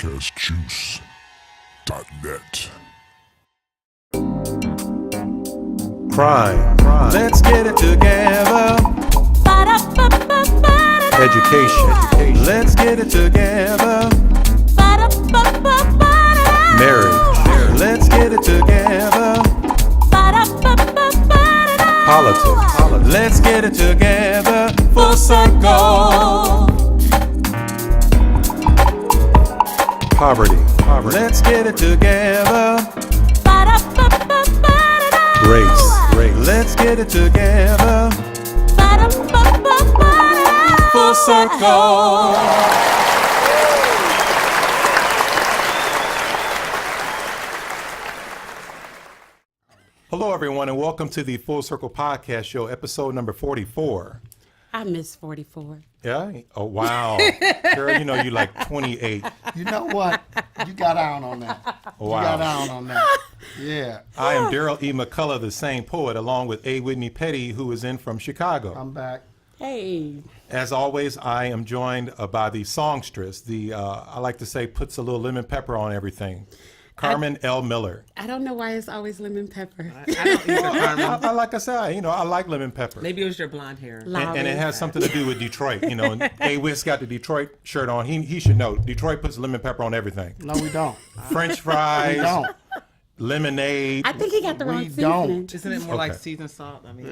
podcastjuice.net. Crime. Let's get it together. Education. Let's get it together. Marriage. Let's get it together. Politics. Let's get it together. Full circle. Poverty. Let's get it together. Race. Let's get it together. Full circle. Hello, everyone, and welcome to the Full Circle Podcast Show, episode number 44. I miss 44. Yeah? Oh, wow. Girl, you know you like 28. You know what? You got down on that. Wow. You got down on that. Yeah. I am Darryl E. McCullough, the same poet, along with A. Whitney Petty, who is in from Chicago. I'm back. Hey. As always, I am joined by the songstress, I like to say, puts a little lemon pepper on everything, Carmen L. Miller. I don't know why it's always lemon pepper. I don't either, Carmen. Like I said, I like lemon pepper. Maybe it was your blonde hair. And it has something to do with Detroit. And A-Wiz got the Detroit shirt on. He should know. Detroit puts lemon pepper on everything. No, we don't. French fries. We don't. Lemonade. I think he got the wrong We seasoning. don't. Isn't it more Okay. like seasoned salt? I mean,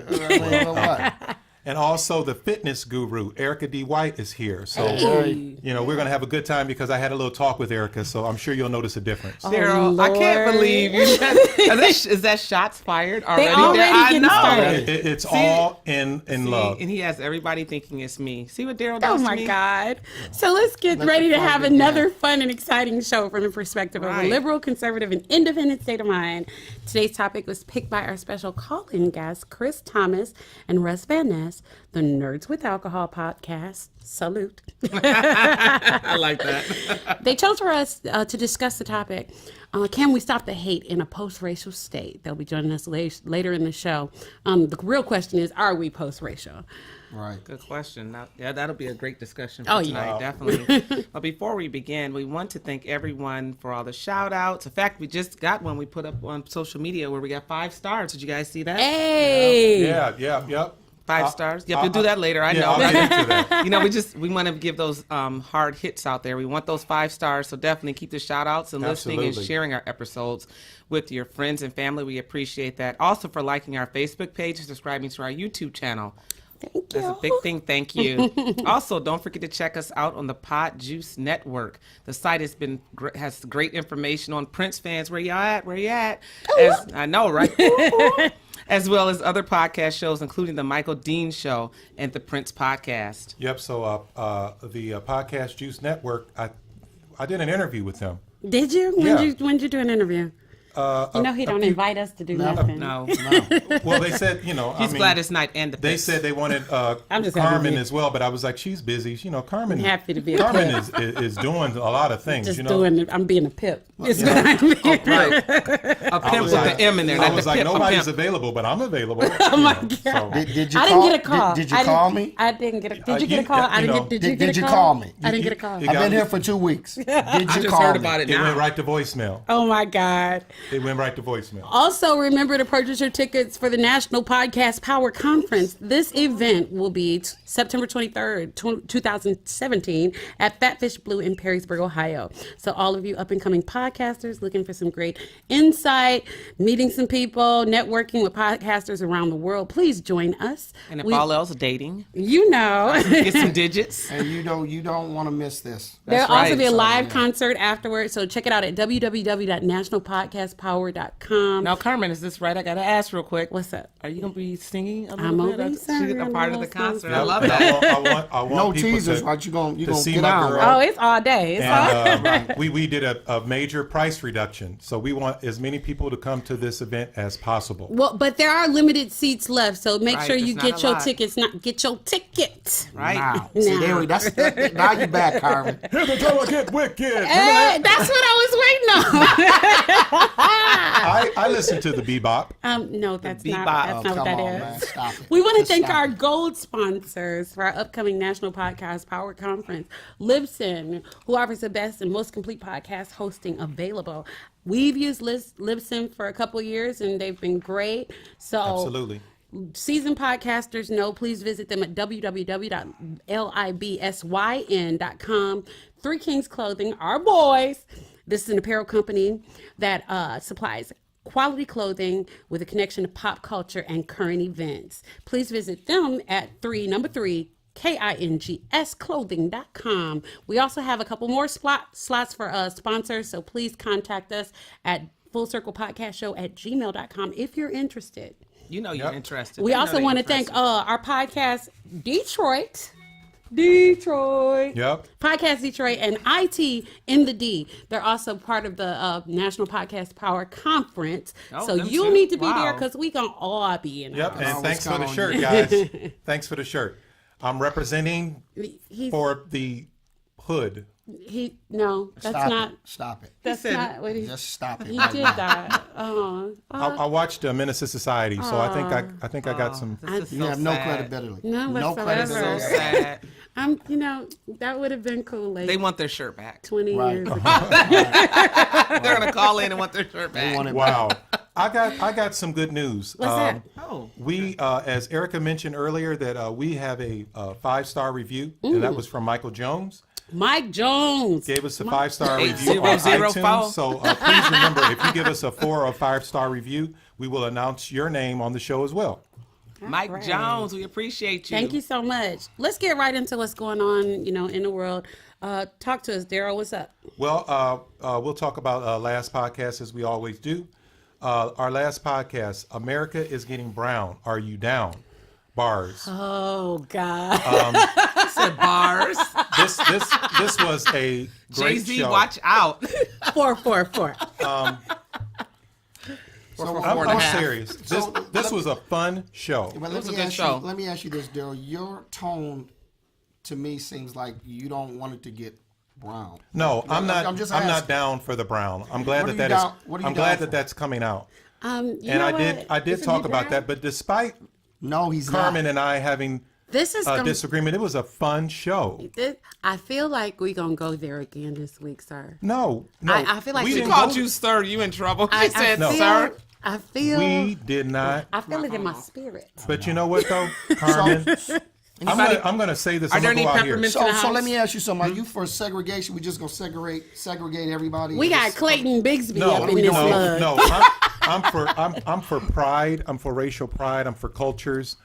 What? And also the fitness guru, Erica D. White, is here. So, Hey. we're going to have a good time because I had a little talk with Erica, so I'm sure you'll notice a difference. Darryl, I can't Lord. believe you. Is that shots fired already? They already I getting know. started. It's See? all in See, love. and he has everybody thinking it's me. See what Darryl Oh does to my me? God. So let's get Let ready the to fun have begin. another fun and exciting show from the perspective of a Right. liberal, conservative, and independent state of mind. Today's topic was picked by our special call-in guests, Chris Thomas and Russ Van Ness, the Nerds with Alcohol podcast. Salute. I like that. They chose for us to discuss the topic, can we stop the hate in a post-racial state? They'll be joining us later in the show. The real question is, are we post-racial? Right. Good question. Yeah, that'll be a great discussion for Oh, tonight, yeah. definitely. But before we begin, we want to thank everyone for all the shout outs. In fact, we just got one we put up on social media where we got 5 stars. Did you guys see that? Hey! Yeah. 5 stars. Yep, we'll do that later. I know. I'll get into that. We want to give those hard hits out there. We want those 5 stars, so definitely keep the shout outs and listening and Absolutely. sharing our episodes with your friends and family. We appreciate that. Also for liking our Facebook page and subscribing to our YouTube channel. Thank you. That's a big thing. Thank you. Also, don't forget to check us out on the Pod Juice Network. The site has great information on Prince fans. Where y'all at? Where you at? I know, right? As well as other podcast shows, including the Michael Dean Show and the Prince Podcast. Yep. So the Podcast Juice Network, I did an interview with them. Did you? When'd you do an interview? He don't few- invite us to do nothing. No, Well, they said, he's Gladys Knight and the They Prince. said they wanted I'm just happy to Carmen be- as well, but I was like, she's busy. Carmen. I'm happy to be a Carmen pip. is doing a lot of things. Just doing it. I'm being a pip. It's what I'm Right. A I pimp was with like, the M in there. I not was the like, pimp, a nobody's pimp. available, but I'm available. Oh my God. So, Did you I call? didn't get a call. Did you call me? I didn't get a. Did you get a you- call? I you didn't know, get. Did you get did a you call? call me? I didn't get a call. you I've got been me. here for 2 weeks. Did you I just call heard me? about it It now. went right to voicemail. Oh my God. It went right to voicemail. Also, remember to purchase your tickets for the National Podcast Power Conference. This event will be September 23rd, 2017 at Fatfish Blue in Perrysburg, Ohio. So all of you up-and-coming podcasters looking for some great insight, meeting some people, networking with podcasters around the world, please join us. And if all else, dating. You know. Get some digits. And you don't want to miss this. There'll That's also right. be a So, live concert afterwards, so check it out at www.nationalpodcastpower.com. Now, Carmen, is this right? I got to ask real quick. What's up? Are you going to be singing a little I'm bit? gonna be She's singing a a part of the little concert. I something. love But that. I want No people teasers. to, Right? You gonna see get my out. girl. Right? Oh, it's all day. It's all And we did a major price reduction, so we want as many people to come to this event as possible. Well, but there are limited seats left, so make Right, sure there's you not get a your lot. tickets. Get your tickets. Right? Now, see, there we. Now you back, Carmen. Here the go get wicked. Hey, that's what I was No. I listen to the bebop. No, that's not. bebop. That's not what Come that on, is. man. Stop it. We want to Just thank stop our it. gold sponsors for our upcoming National Podcast Power Conference. Libsyn, who offers the best and most complete podcast hosting available. We've used Libsyn for a couple years, and they've been great. So Absolutely. seasoned podcasters know, please visit them at www.libsyn.com. Three Kings Clothing, our boys. This is an apparel company that supplies quality clothing with a connection to pop culture and current events. Please visit them at 3 KINGS clothing.com. We also have a couple more slots for sponsors, so please contact us at fullcirclepodcastshow@gmail.com if you're interested. You know you're interested. We You know also they're want to thank interested. our podcast, Detroit. Yep. Podcast Detroit and IT in the D. They're also part of the National Podcast Power Conference. Oh, So them you too? need to be there Wow. because we gonna all be in. Yep. there. And always thanks for count the on shirt, you. guys. Thanks for the shirt. I'm representing He's, for the hood. no, that's Stop not. it. Stop it. That's said- not what he. Just stop it. He right did now. that. Oh, I watched Menace to Society, so I think I got some. This is You so have no sad. credibility. None No whatsoever. So credibility. sad. that would have been cool. Like They want their shirt back. 20 Right. years ago. They're gonna call in and want their shirt They back. want it Wow. I got some good news. What's that? Oh, We, as Erica mentioned earlier, that we have a 5-star review, and that was from Michael Jones. Mike Jones. Gave us a 5-star review on 8004. iTunes. So please remember, if you give us a 4 or 5-star review, we will announce your name on the show as well. Mike right. Jones, we appreciate you. Thank you so much. Let's get right into what's going on, in the world. Talk to us, Darryl. What's up? Well, we'll talk about last podcast as we always do. Our last podcast, America is getting brown. Are you down? Bars. Oh God. I said bars. This was a great Jay-Z, show. watch out. 444. I'm serious. This was a fun show. Well, was a good show. Let me ask you this, Darryl. Your tone, to me, seems like you don't want it to get brown. No, I'm not. I'm just I'm not asking. down for the brown. I'm glad What that are you that is. down- what are you I'm down glad for? that that's coming out. You And know I what? did Isn't talk he about brown? that. But despite No, he's Carmen not. and I having This is a gonna, disagreement, it was a fun show. I feel like we're gonna go there again this week, sir. No, no. I feel like we she She didn't called go- you sir. You in trouble. She I said No. feel, sir. I feel. We did not. I feel it in my spirit. But you know what though, Carmen? I'm gonna say this. Are I'm there gonna any go out here. peppermints? So, the so let house. me ask you something. Are you for segregation? We just gonna segregate everybody? We got Clayton Bigsby No, up in this mug. no. I'm for pride. I'm for racial pride. I'm for cultures.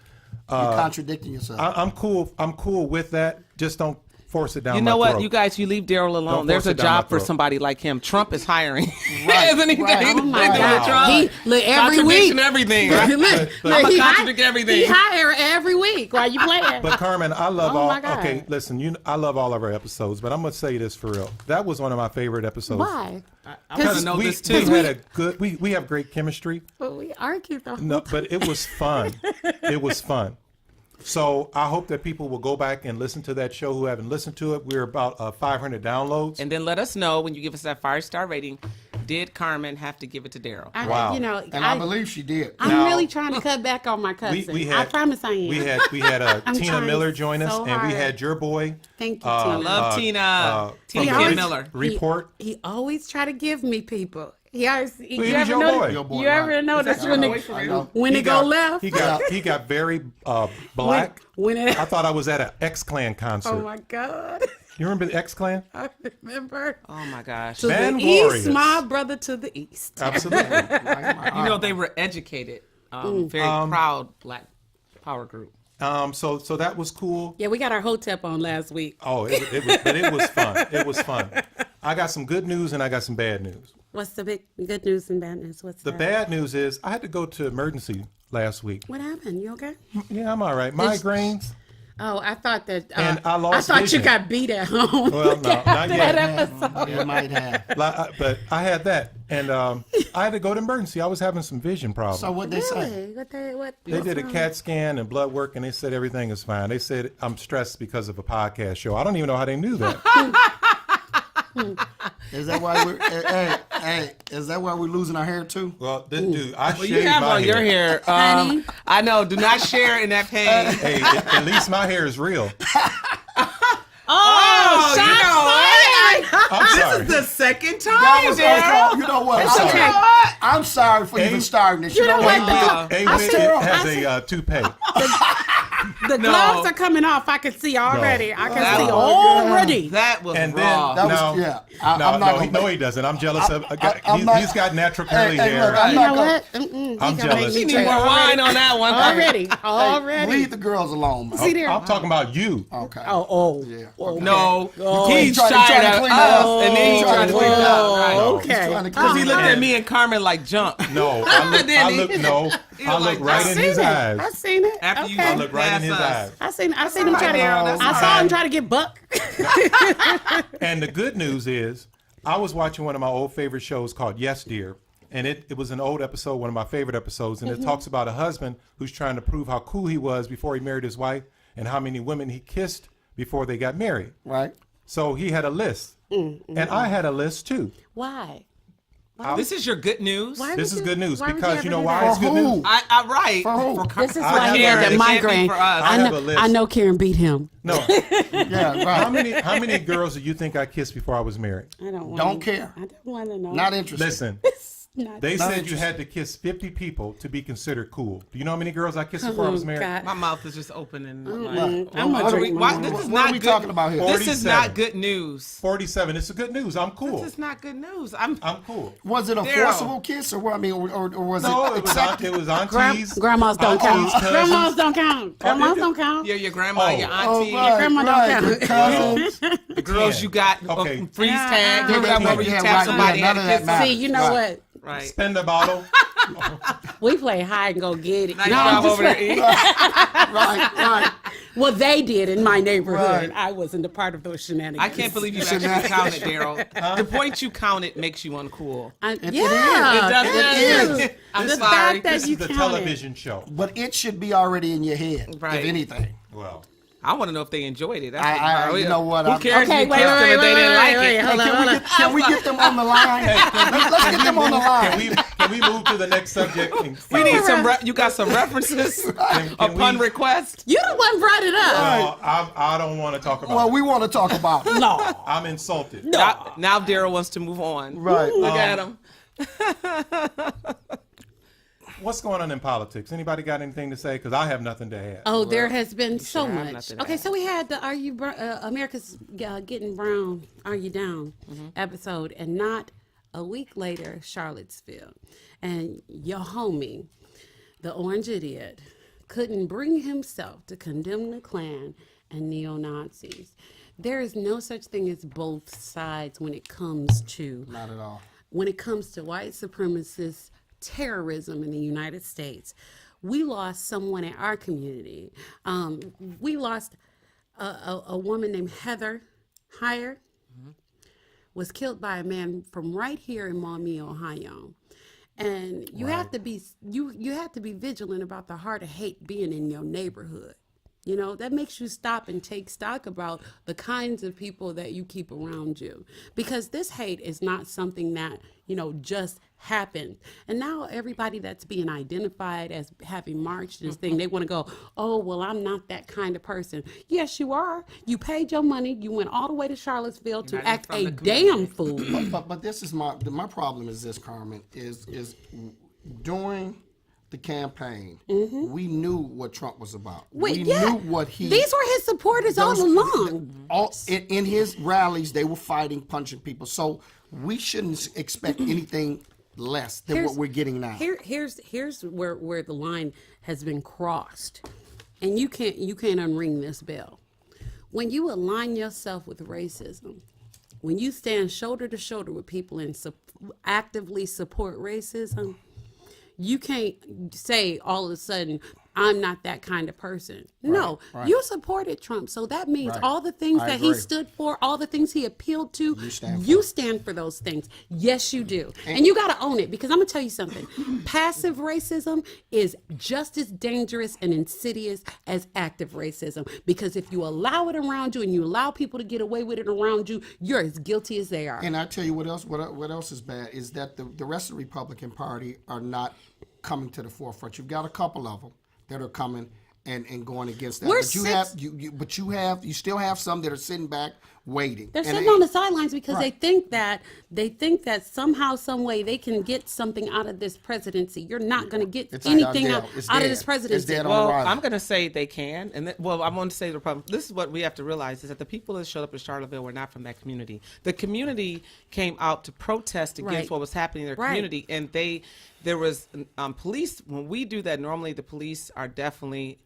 You're contradicting yourself. I'm cool. I'm cool with that. Just don't force it down. You know my what, throat. you guys, you leave Darryl alone. Don't There's force a it down my job for throat. somebody like him. Trump is hiring. Right, Isn't he? right. He's Oh my doing God. Trump. He look every Contradiction week. everything. Right? Look, I'ma he contradict everything. He hire every week while you playing. But Carmen, I love Oh all. my God. Okay, listen. I love all of our episodes, but I'm gonna say this for real. That was one of my favorite episodes. Why? I want to know we, this we too. had a good. We have great chemistry. But we argue though. No, but it was fun. It was fun. So I hope that people will go back and listen to that show who haven't listened to it. We're about 500 downloads. And then let us know when you give us that 5-star rating. Did Carmen have to give it to Darryl? Wow. and I believe she did. I'm Now- really trying to cut back on my cussing. we had. I promise I am. We had I'm Tina trying Miller join us, so and we hard. had your boy. Thank you, uh, Tina. I love Tina. from Tina the Kim Re- Miller. Report. He always try to give me people. He always. Well, you he was ever your notice? boy. Your boy, You ever right. notice your when boy it for I real? know. when He it go got- left? He got very black. When it. I thought I was at an X Clan concert. Oh my God! You remember the X Clan? I remember. Oh my gosh. To Van the east, Warriors. my brother to the east. Absolutely. You know, they were educated. Very proud Black power group. So that was cool. Yeah, we got our hotep on last week. Oh, but it was fun. It was fun. I got some good news and I got some bad news. What's the big good news and bad news? What's The that? bad news is I had to go to emergency last week. What happened? You okay? Yeah, I'm all right. Migraines. Oh, I thought that. And I lost thought vision. you got beat at home. Well, no, not that yet. episode. You might have. But I had that, and I had to go to emergency. I was having some vision problems. So what they say? Really? What? They did a CAT scan and blood work, and they said everything is fine. They said I'm stressed because of a podcast show. I don't even know how they knew that. Is that why we're hey? Is that why we're losing our hair too? Well, this dude, I Well, shaved you have my on your hair. Honey. I know. Do not share in that pain. Hey, at least my hair is real. Oh, you know what? I'm sorry. This is the second That time, was Darryl. you know what? It's I'm okay. sorry. I'm sorry for even starting this. You know what? what? A I Wit said- has I a toupee. The gloves are coming off. I can see already. I can That see was- already. That was And raw. then, That was- no, yeah. no, I'm not gonna- no, he doesn't. I'm jealous of. I'm not- He's got natural curly Hey, hair. look, I'm You not know gonna- what? Mm-mm. I'm He gonna jealous. make You me need more jealous. wine on that one. Already. Hey, Already. leave the girls alone. Man. See there. I'm talking about you. Okay. Oh. Yeah. Oh, No, Oh. he He tried tried to to clean it us, up. and then he Oh, tried to clean it up. Oh, Right. okay. He's trying to Because he clean looked it at up. me and Carmen like junk. No, I Didn't he? look He was like, right I in Seen his it. eyes. I seen it. After you Okay. I look right in his Pass us. eyes. I seen him try to. Darryl, that's I all saw him right. try to get buck. And the good news is, I was watching one of my old favorite shows called Yes Dear, and it was an old episode, one of my favorite episodes, and it talks about a husband who's trying to prove how cool he was before he married his wife and how many women he kissed before they got married. Right. So he had a list, and I had a list too. Why? This is your good news. Why This would is good news why would because you ever know do why that? it's good For who? news. I right. For who? Car- This is I why he have had a- the it can't be migraine. for us. I have a list. I know Karen beat him. No, Yeah. Right. how many girls do you think I kissed before I was married? I don't want. Don't care. I don't want to know. Not interested. Listen, Not they Not said you interested. had to kiss 50 people to be considered cool. Do you know how many girls I kissed before I was married? God. My mouth is just open and I'm what gonna are drink we, my why, this wine. is What not are we good. talking about here? This is 47. not good news. 47. It's a good news. I'm cool. This is not good news. I'm cool. Was it a Darryl. forcible kiss, or what? I mean, or was No, it it was, accepted? it was aunties. Grandmas don't aunties, count. cousins. Grandmas don't count. Grandmas did don't count. your grandma, your Oh. auntie, right, grandma don't right. count. Your cousins. the girls you got Okay. freeze tag. Yeah, You got one where you yeah, tap right, somebody yeah, and none of kiss that them. matters. See, you know Right. what? Right. Spend the bottle. We play hide and go get it. Nice No, I'm job just over there. playing. E. Right. Well, they did in my neighborhood. Right. I wasn't a part of those shenanigans. I can't believe you actually counted, Daryl. The point you counted makes you uncool. Yeah, It doesn't. is. I'm the sorry. fact that This you is the counted. television show. But it should be already in your head, Right. if anything. Well, I want to know if they enjoyed it. That's I- what- you know what, Who I'm- cares Okay, if you wait, kissed them wait, if they wait, didn't wait, like wait, it? hold on, hold on. Can we get them on the line? Let's get them on the line. can we move to the next subject? We need some. You got some references Can upon we- request. You the one brought it up. I don't want to talk about Well, it. we want to talk about it. No. I'm insulted. Now Daryl wants to move on. Right. Look at him. What's going on in politics? Anybody got anything to say? Because I have nothing to add. Oh, there has been so have much. nothing to Okay, add. so we had the America's Getting Brown, Are You Down episode, and not a week later, Charlottesville. And your homie, the Orange Idiot, couldn't bring himself to condemn the Klan and neo-Nazis. There is no such thing as both sides when it comes to Not at all. when it comes to white supremacist terrorism in the United States. We lost someone in our community. We lost a woman named Heather Heyer, was killed by a man from right here in Maumee, Ohio. And you have to be you have to be vigilant about the heart of hate being in your neighborhood. You know, that makes you stop and take stock about the kinds of people that you keep around you. Because this hate is not something that, just happened. And now everybody that's being identified as having marched this thing, they want to go, oh, well, I'm not that kind of person. Yes, you are. You paid your money. You went all the way to Charlottesville to not act even a from the damn fool. But this is my problem is this, Carmen, is during the campaign, we knew what Trump was about. Wait, we yeah. knew what he... These were his supporters all along. In his rallies, they were fighting, punching people. So we shouldn't expect anything less than what we're getting now. Here's where the line has been crossed, and you can't unring this bell. When you align yourself with racism, when you stand shoulder to shoulder with people and actively support racism, you can't say all of a sudden, I'm not that kind of person. No, right. you supported Trump. So that means Right. all the things I that he agree. stood for, all the things he appealed to, You stand stand for those things. Yes, you do. And you got to own it, because I'm going to tell you something. Passive racism is just as dangerous and insidious as active racism, because if you allow it around you and you allow people to get away with it around you, you're as guilty as they are. And I tell you what else. What else is bad is that the rest of the Republican Party are not coming to the forefront. You've got a couple of them that are coming and going against that. We're But you still have some that are sitting back waiting. They're And sitting on the sidelines because Right. they think that somehow, some way, they can get something out of this presidency. You're not going to get It's anything dead. out It's of dead. this It's presidency. dead on Well, the rise. I'm going to say they can. And I'm going to say the problem. This is what we have to realize is that the people that showed up in Charlottesville were not from that community. The community came out to protest against Right. what was happening in their Right. community. And there was police. When we do that, normally the police are definitely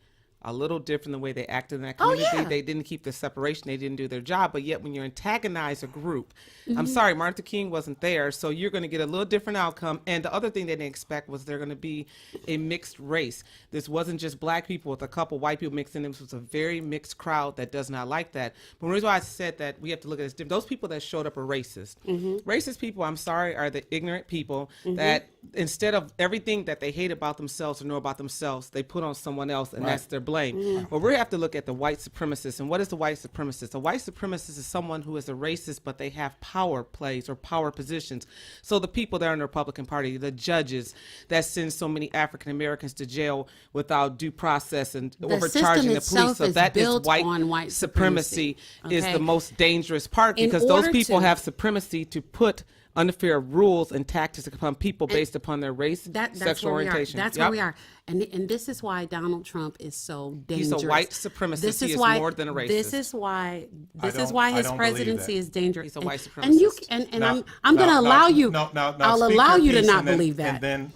a little different the way they act in that Oh, community. yeah. They didn't keep the separation. They didn't do their job. But yet when you antagonize a group, Mm-hmm. I'm sorry, Martin Luther King wasn't there. So you're going to get a little different outcome. And the other thing they didn't expect was they're going to be a mixed race. This wasn't just black people with a couple white people mixed in. This was a very mixed crowd that does not like that. But the reason why I said that we have to look at this, those people that showed up are racist. Mm-hmm. Racist people, I'm sorry, are the ignorant people that instead of everything that they hate about themselves or know about themselves, they put on someone else, and that's their blame. Mm-hmm. Well, we have to look at the white supremacist. And what is the white supremacist? A white supremacist is someone who is a racist, but they have power plays or power positions. So the people that are in the Republican Party, the judges that send so many African Americans to jail without due process and overcharging the system police. So itself that is is built white on white supremacy is okay? the most dangerous part, In because those order people to- have supremacy to put unfair rules and tactics upon people based upon their race, That's sexual where orientation. We are. That's Yep. where we are. And this is why Donald Trump is so dangerous. He's a white supremacist. This He is why, more than a racist. This is why I his don't believe presidency that. is dangerous. He's a white And you supremacist. and Now- I'm going to now- allow now- you. now I'll speak allow your you to piece, not and then- believe that. And then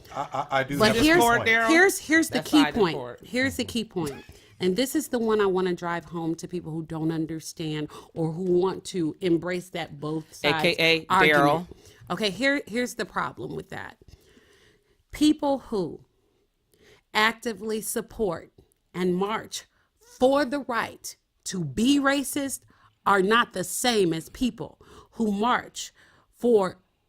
I do But have a here's point. Darryl. here's the That's key side point. report. Here's the key point. And this is the one I want to drive home to people who don't understand or who want to embrace that both sides AKA argument. Darryl. Okay, here's the problem with that. People who actively support and march for the right to be racist are not the same as people who march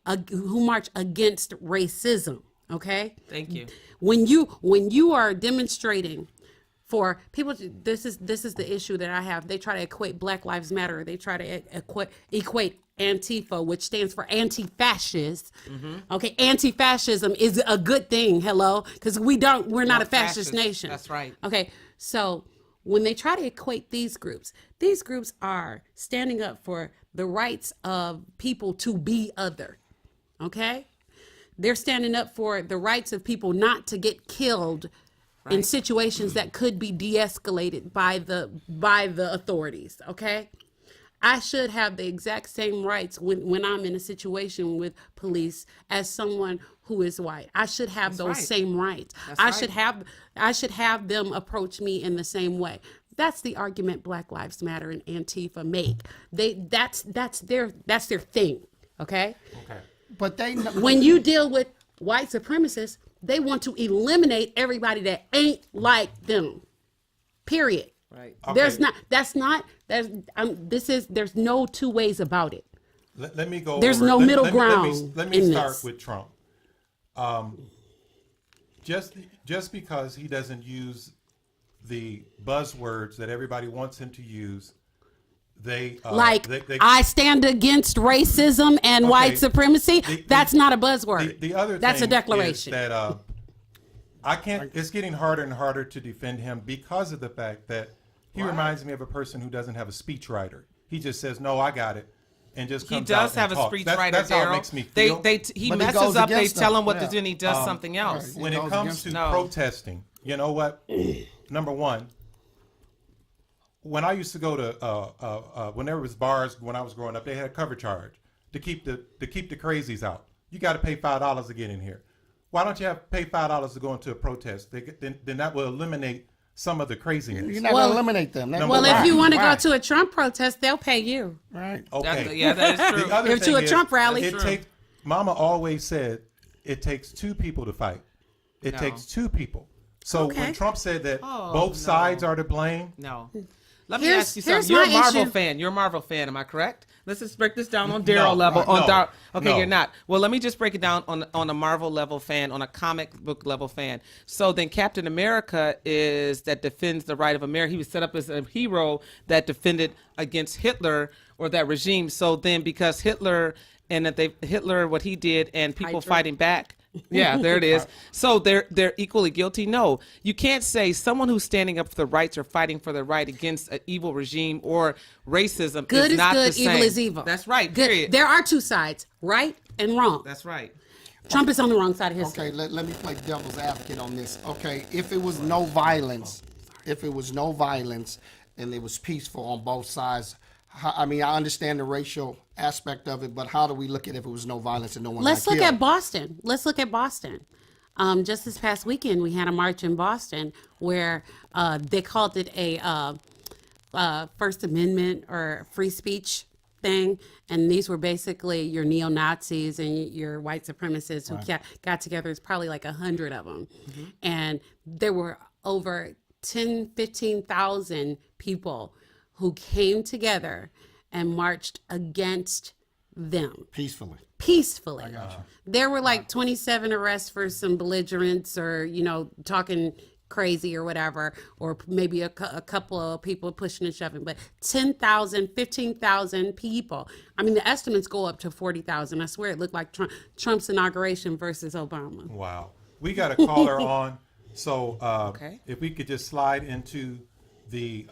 against racism. Okay? Thank you. When you are demonstrating for people, this is the issue that I have. They try to equate Black Lives Matter. They try to equate Antifa, which stands for anti-fascist. Okay, anti-fascism is a good thing. Hello, because we're not a fascist nation. That's right. Okay, so when they try to equate these groups are standing up for the rights of people to be other. Okay, they're standing up for the rights of people not to get killed in situations that could be de-escalated by the authorities. Okay, I should have the exact same rights when I'm in a situation with police as someone who is white. I should have those right. same rights. That's I should have them approach me in the same way. That's the argument Black Lives Matter and Antifa make. That's their thing. Okay? Okay. But they know, When you deal with white supremacists, they want to eliminate everybody that ain't like them. Period. Right. There's Okay. there's no two ways about it. Let me go. There's over- no let- middle let me- ground Let me in start this. with Trump. Just because he doesn't use the buzzwords that everybody wants him to use, they I stand against racism and white supremacy. That's not a buzzword. The other that's a thing declaration. is that I can't. It's getting harder and harder to defend him because of the fact that he reminds me of a person who doesn't have a speechwriter. He just says, "No, I got it," and just He comes does out have and a talks. speechwriter, That's how it Darryl. makes me feel. He But it messes goes up. They against tell them. him what to Yeah. do, and he does something else. When It it goes comes against to No. protesting, you know what? Number one, when I used to go to when there was bars when I was growing up, they had a cover charge to keep the crazies out. You got to pay $5 to get in here. Why don't you pay $5 to go into a protest? Then that will eliminate some of the craziness. you're not Well- going to eliminate them. That's Number well, one. if you want to go Right. to a Trump protest, they'll pay you. Right. Okay. Yeah, that is true. The other If to thing a is, Trump rally. it True. takes. Mama always said it takes two people to fight. It No. takes two people. So Okay. when Trump said that Oh, both sides are to blame, No. Let me Here's- ask you here's something. You're a my Marvel issue. fan. You're a Marvel fan. Am I correct? Let's just break this down on No, Darryl level. right, On no, Dar- okay, no. you're not. Well, let me just break it down on a Marvel level fan, on a comic book level fan. So then Captain America is that defends the right of America. He was set up as a hero that defended against Hitler or that regime. So then because Hitler what he did and people Hydra. fighting back. Yeah, there it is. So they're equally guilty. No, you can't say someone who's standing up for the rights or fighting for the right against an evil regime or racism Good is is not good, the same. evil is evil. That's right. Good. Period. There are two sides, right and wrong. That's right. Trump is on the wrong side of history. Okay, let me play devil's advocate on this. Okay, if it was no violence, and it was peaceful on both sides, I mean, I understand the racial aspect of it, but how do we look at if it was no violence and no one Let's got look killed? at Boston. Just this past weekend, we had a march in Boston where they called it a First Amendment or free speech thing. And these were basically your neo-Nazis and your white supremacists who got together. It's probably like 100 of them. Mm-hmm. And there were over 15,000 people who came together and marched against them Peacefully. There were like 27 arrests for some belligerents or, talking crazy or whatever, or maybe a couple of people pushing and shoving, but 10,000, 15,000 people. I mean, the estimates go up to 40,000. I swear it looked like Trump's inauguration versus Obama. wow. We got a caller on. So Okay. if we could just slide into the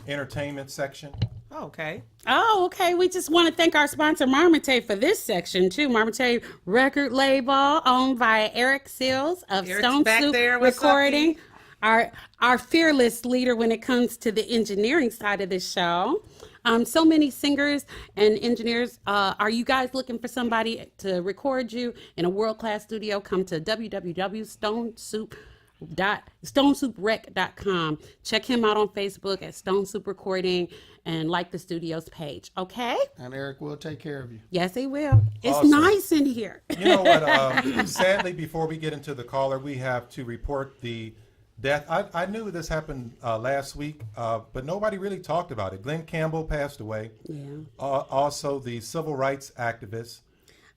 entertainment section. Oh, okay. Oh, okay. We just want to thank our sponsor, Marmite, for this section, too. Marmite record label owned by Eric Seals of Eric's Stone back Soup there. What's up, Recording. Our fearless leader when it comes to the engineering side of this show. So many singers and engineers. Are you guys looking for somebody to record you in a world-class studio? Come to www.stonesouprec.com. Check him out on Facebook at Stone Soup Recording and like the studio's page. Okay? And Eric will take care of you. Yes, he will. It's Awesome. nice in here. You know what? Sadly, before we get into the caller, we have to report the death. I knew this happened last week, but nobody really talked about it. Glenn Campbell passed away. Yeah. Also, the civil rights activist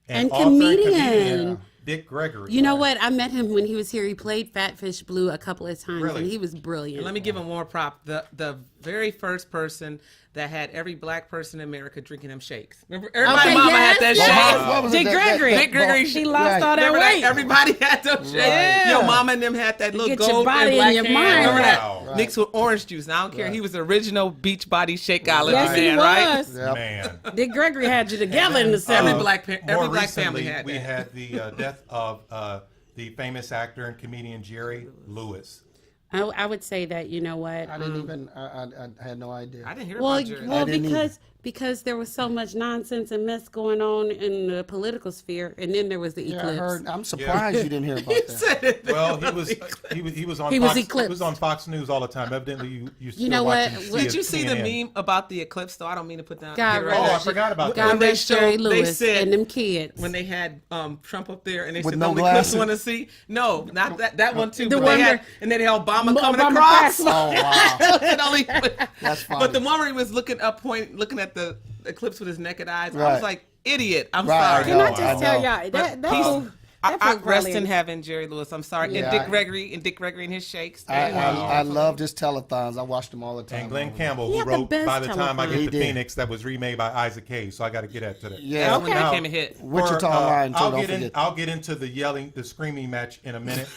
And author comedian. Dick Gregory. You know what? I met him when he was here. He played Fatfish Blue a couple of times, Really? and he was brilliant. And let me give him more prop. The very first person that had every black person in America drinking them shakes. Remember, everybody mama had that shake. What was it? Dick Gregory. Dick Gregory. He lost Right. all that Remember that? weight. Everybody had those shakes. Yeah. Your mama and them had that little Get your gold body and black and your hand. mind Remember right. that? Wow. Mixed with orange juice. Now I don't care. He was the original beach body shake island Yes, he man, right? was. Yep. Man. Dick Gregory had you together in the Every 70s. black More black recently, family had we that. had the death of the famous actor and comedian Jerry Lewis. I would say that, you know what? I didn't even. I had no idea. I didn't hear Well, about Jerry. well, didn't either. because there was so much nonsense and mess going on in the political sphere, and then there was the Yeah, I eclipse. heard. I'm surprised you didn't hear about that. Well, he was on He was Fox, eclipsed. he was on Fox News all the time. Evidently, you still know what? watching Did Did you see the CNN. meme about the eclipse? Though I don't mean to put down. God get rid Oh, of I that shit. forgot about God that. they rest Jerry showed- they Lewis said- and them kids. When they had Trump up there and they With said no no eclipse glasses? want to see. No, not that one too. The but one they had, where- and then they had Obama coming Obama across. passed. Oh wow. And only- That's funny. But the one where he was looking at the eclipse with his naked eyes, I Right. was like, idiot. I'm Right, sorry. I Can know, I just tell know. y'all that He's- fool- I that fool rest probably- in heaven, Jerry Lewis. I'm sorry. Yeah, and Dick Gregory and his shakes. I love his telethons. I watch them all the time. And Glenn Campbell, He who had the wrote best By the Time I telephone. Get He to did. Phoenix, that was remade by Isaac Hayes. So I got to get at to that. Yeah. That's when that Okay. came a hit. Wichita For, Lion too. Don't forget. I'll get into the yelling, the screaming match in a minute.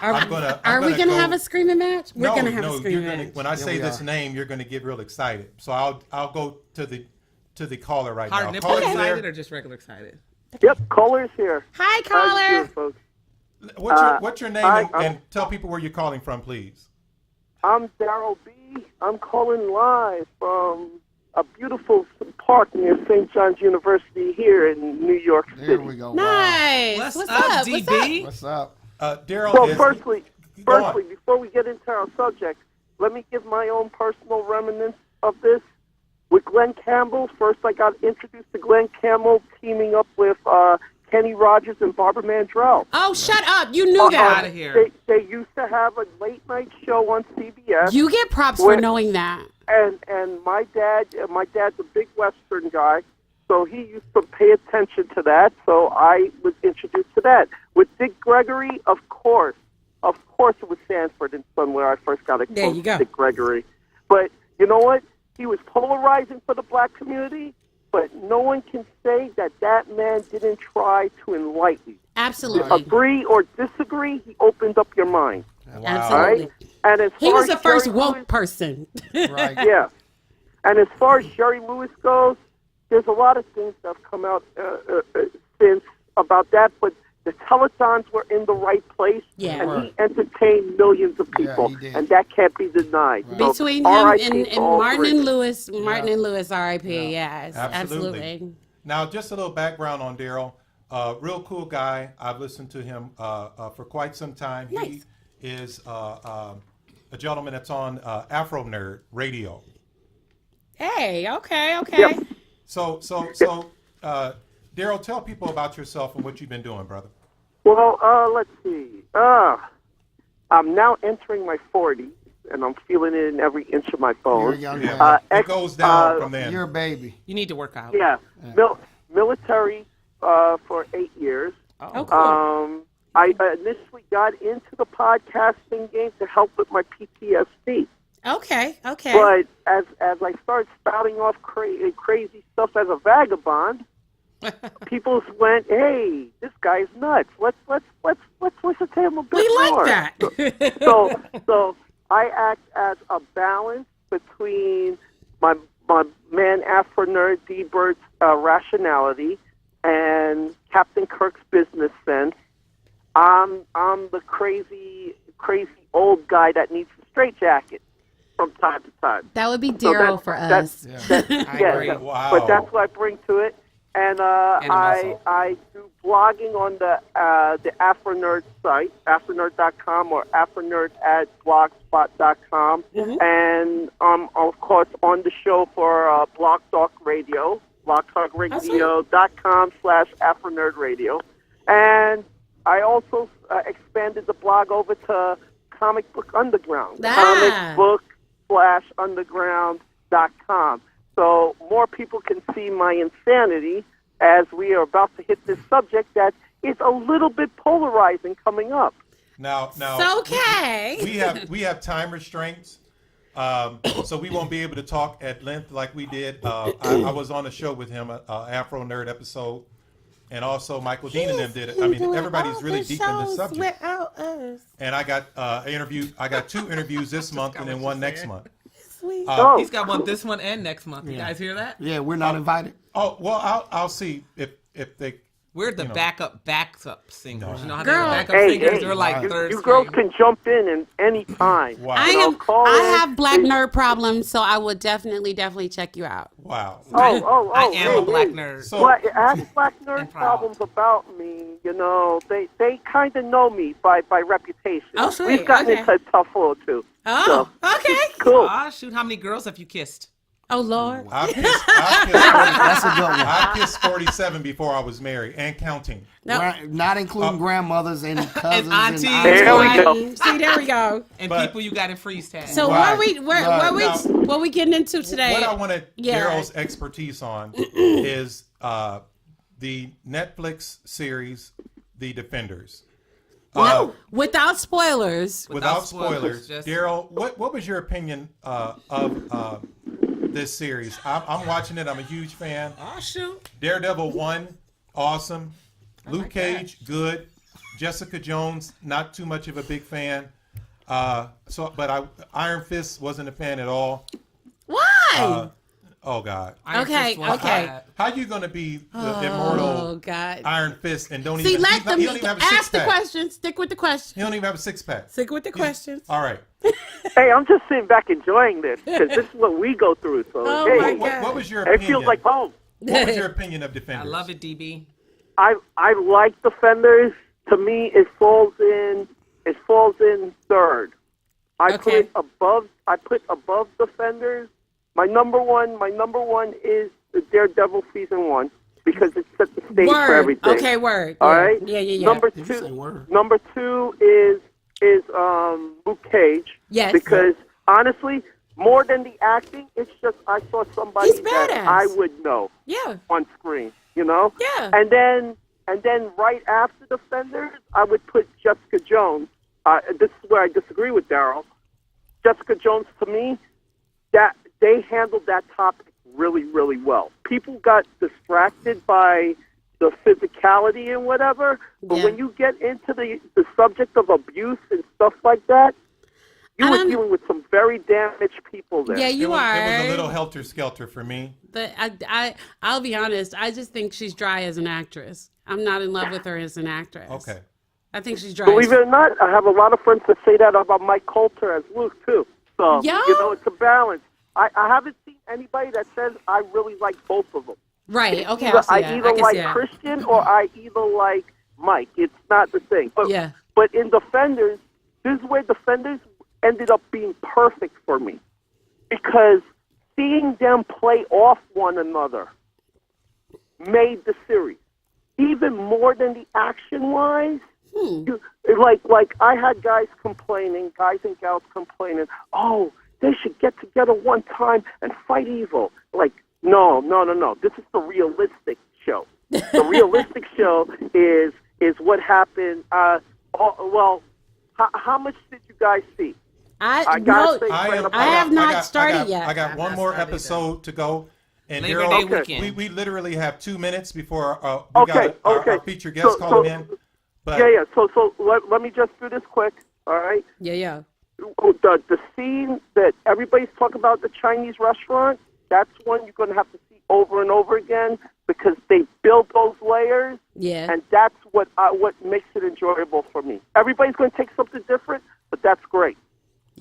Are I'm gonna we go- gonna have a screaming match? We're no, gonna have no, a screaming you're gonna, match. when I say we this are. name, you're going to get real excited. So I'll go to the caller right Hard now. nipple Caller, you excited there? or just regular excited? Yep, caller's here. Hi, How you caller. doing, folks? What's your name hi, and I'm- tell people where you're calling from, please. I'm Darryl B. I'm calling live from a beautiful park near St. John's University here in New York City. There we go. Wow. Nice. What's What's up, up? DB? What's up? Daryl Well, is. firstly, Go on. before we get into our subject, let me give my own personal reminiscence of this. With Glenn Campbell, first I got introduced to Glenn Campbell teaming up with Kenny Rogers and Barbara Mandrell. Oh, shut up! You knew Get that. out of here. They used to have a late night show on CBS. You get props for knowing that. And my dad's a big Western guy, so he used to pay attention to that. So I was introduced to that. With Dick Gregory, of course it was Sanford and Son where I first got exposed to Dick Gregory. But you know what? He was polarizing for the black community, but no one can say that man didn't try to enlighten. Absolutely. Agree or disagree, he opened up your mind. Wow. Absolutely. Right? And as He far was as the first Jerry woke Lewis, person. Right. yeah. And as far as Jerry Lewis goes, there's a lot of things that have come out since about that, but the telethons were in the right place, and he entertained millions of people, and that can't be denied. Right. So, Between him R.I.P. and Martin three. and Lewis, R.I.P. Yes, Absolutely. absolutely. Now, just a little background on Darryl. Real cool guy. I've listened to him for quite some time. Nice. He is a gentleman that's on Afro Nerd Radio. Hey, okay. Yep. So, Darryl, tell people about yourself and what you've been doing, brother. Well, let's see. I'm now entering my 40s, and I'm feeling it in every inch of my You're a bones. young man. It goes down from there. You're a baby. You need to work out. Yeah. Military for 8 years. Oh, cool. I initially got into the podcasting game to help with my PTSD. Okay. But as I started spouting off crazy stuff as a vagabond, people went, "Hey, this guy's nuts. Let's listen to him a bit We more." like that. So I act as a balance between my man Afro Nerd D Bird's rationality and Captain Kirk's business sense. I'm the crazy old guy that needs a straitjacket from time to time. That would be Darryl for us. I agree. Wow. But that's what I bring to it. And I do blogging on the Afro Nerd site, afronerd.com or afronerd@blogspot.com. And of course on the show for Blog Talk Radio, blogtalkradio.com/afronerdradio. And I also expanded the blog over to Comic Book Underground, comicbook/underground.com. So more people can see my insanity as we are about to hit this subject that is a little bit polarizing coming up. Now, It's okay. we have time restraints, so we won't be able to talk at length like we did. I was on a show with him, Afro Nerd episode, and also Michael Dean and them did it. I mean, everybody's really deep in this subject. Without us. And I got I got 2 interviews this month and then one next month. Sweet. He's got one this one and next month. You guys hear that? Yeah, we're not invited. Oh well, I'll see if they. We're the backup singers. You know how they're Girl. backup Hey, singers? hey, They're like third You girls string. can jump in any time. Wow. I have black nerd problems, so I would definitely check you out. Wow. Oh, I am a black hey. nerd. So Well, ask black nerd And proud. problems about me. You know, they kind of know me by reputation. Oh, sweet. We've gotten Okay. into a tough hole too. Oh, okay. Cool. Aw, shoot, how many girls have you kissed? Oh, Lord. I kissed That's a good one. I kissed 47 before I was married and counting. No. Not including grandmothers and cousins aunties. There we go. See, there we go. And But- people you got in freeze tag. So Right. what we getting into today? What I wanted Yeah. Darryl's expertise on is the Netflix series, The Defenders. No, without spoilers. Without spoilers, just- Darryl, what was your opinion of this series? I'm watching it. I'm a huge fan. Oh, shoot. Daredevil 1, awesome. Luke Cage, good. Jessica Jones, not too much of a big fan. But Iron Fist wasn't a fan at all. Why? Oh God, Iron Okay, Fist was okay. bad. how you gonna be the Oh immortal God. Iron Fist and don't See, even? let them he don't even have a ask the six-pack. question. Stick with the He question. don't even have a 6-pack. Stick with the questions. All right. Hey, I'm just sitting back enjoying this because this is what we go through. So Oh, hey, my What was your it opinion? feels like home. What was your opinion of I Defenders? love it, DB. I like Defenders. To me, it falls in third. I put above Defenders. My number one is the Daredevil season 1. because it sets the stage for Word. everything. Okay, word. All Yeah. right. Yeah. Number Did you say two. word? Number two is Luke Cage. Yes. Because honestly, more than the acting, it's just I saw somebody He's that badass. I would know Yeah. on screen. You know. Yeah. And then right after Defenders, I would put Jessica Jones. This is where I disagree with Darryl. Jessica Jones, to me, that they handled that topic really, really well. People got distracted by the physicality and whatever, but Yeah. when you get into the subject of abuse and stuff like that, you were dealing with some very damaged people there. Yeah, It you was, are. it was a little helter-skelter for me. But I'll be honest. I just think she's dry as an actress. I'm not in love with her as an actress. Okay. I think she's dry. Believe it or not, I have a lot of friends that say that about Mike Coulter as Luke, too. So, Yeah? you know, it's a balance. I haven't seen anybody that says I really like both of them. Right. Okay. Either, I'll see I that. either I can like see that. Christian or I either like Mike. It's not the thing. But, Yeah. but in Defenders, this is where Defenders ended up being perfect for me. Because seeing them play off one another made the series. Even more than the action-wise, like I had guys and gals complaining, oh, they should get together one time and fight evil. Like, no. This is the realistic show. The realistic show is what happened. How much did you guys see? I gotta say, I have not started yet. I got I've one not more started episode to go. And Labor Darryl, Day weekend. we literally have 2 minutes before Okay, our featured guest calling in. But Yeah. So let me just do this quick. All right. Yeah. The scene that everybody's talking about, the Chinese restaurant, that's one you're going to have to see over and over again because they build those layers, Yeah. and that's what makes it enjoyable for me. Everybody's going to take something different, but that's great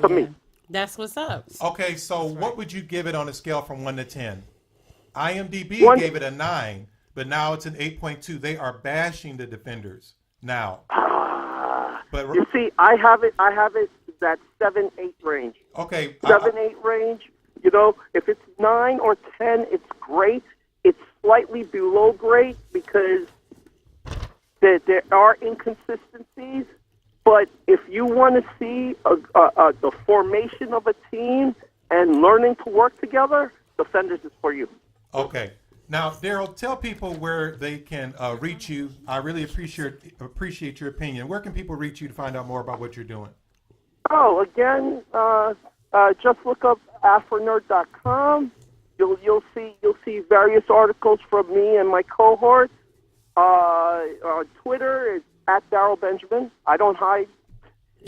to me. That's what's up. okay, so what would you give it on a scale from 1 to 10? IMDb One- gave it a 9, but now it's an 8.2. They are bashing the Defenders now. But You see, I have it that 7-8 range. okay, 7-8 range. You know, if it's 9 or 10, it's great. It's slightly below great because there are inconsistencies. But if you want to see the formation of a team and learning to work together, Defenders is for you. okay. Now, Darryl, tell people where they can reach you. I really appreciate your opinion. Where can people reach you to find out more about what you're doing? Oh, again, just look up afronerd.com. You'll see various articles from me and my cohorts. On Twitter is at Darryl Benjamin. I don't hide.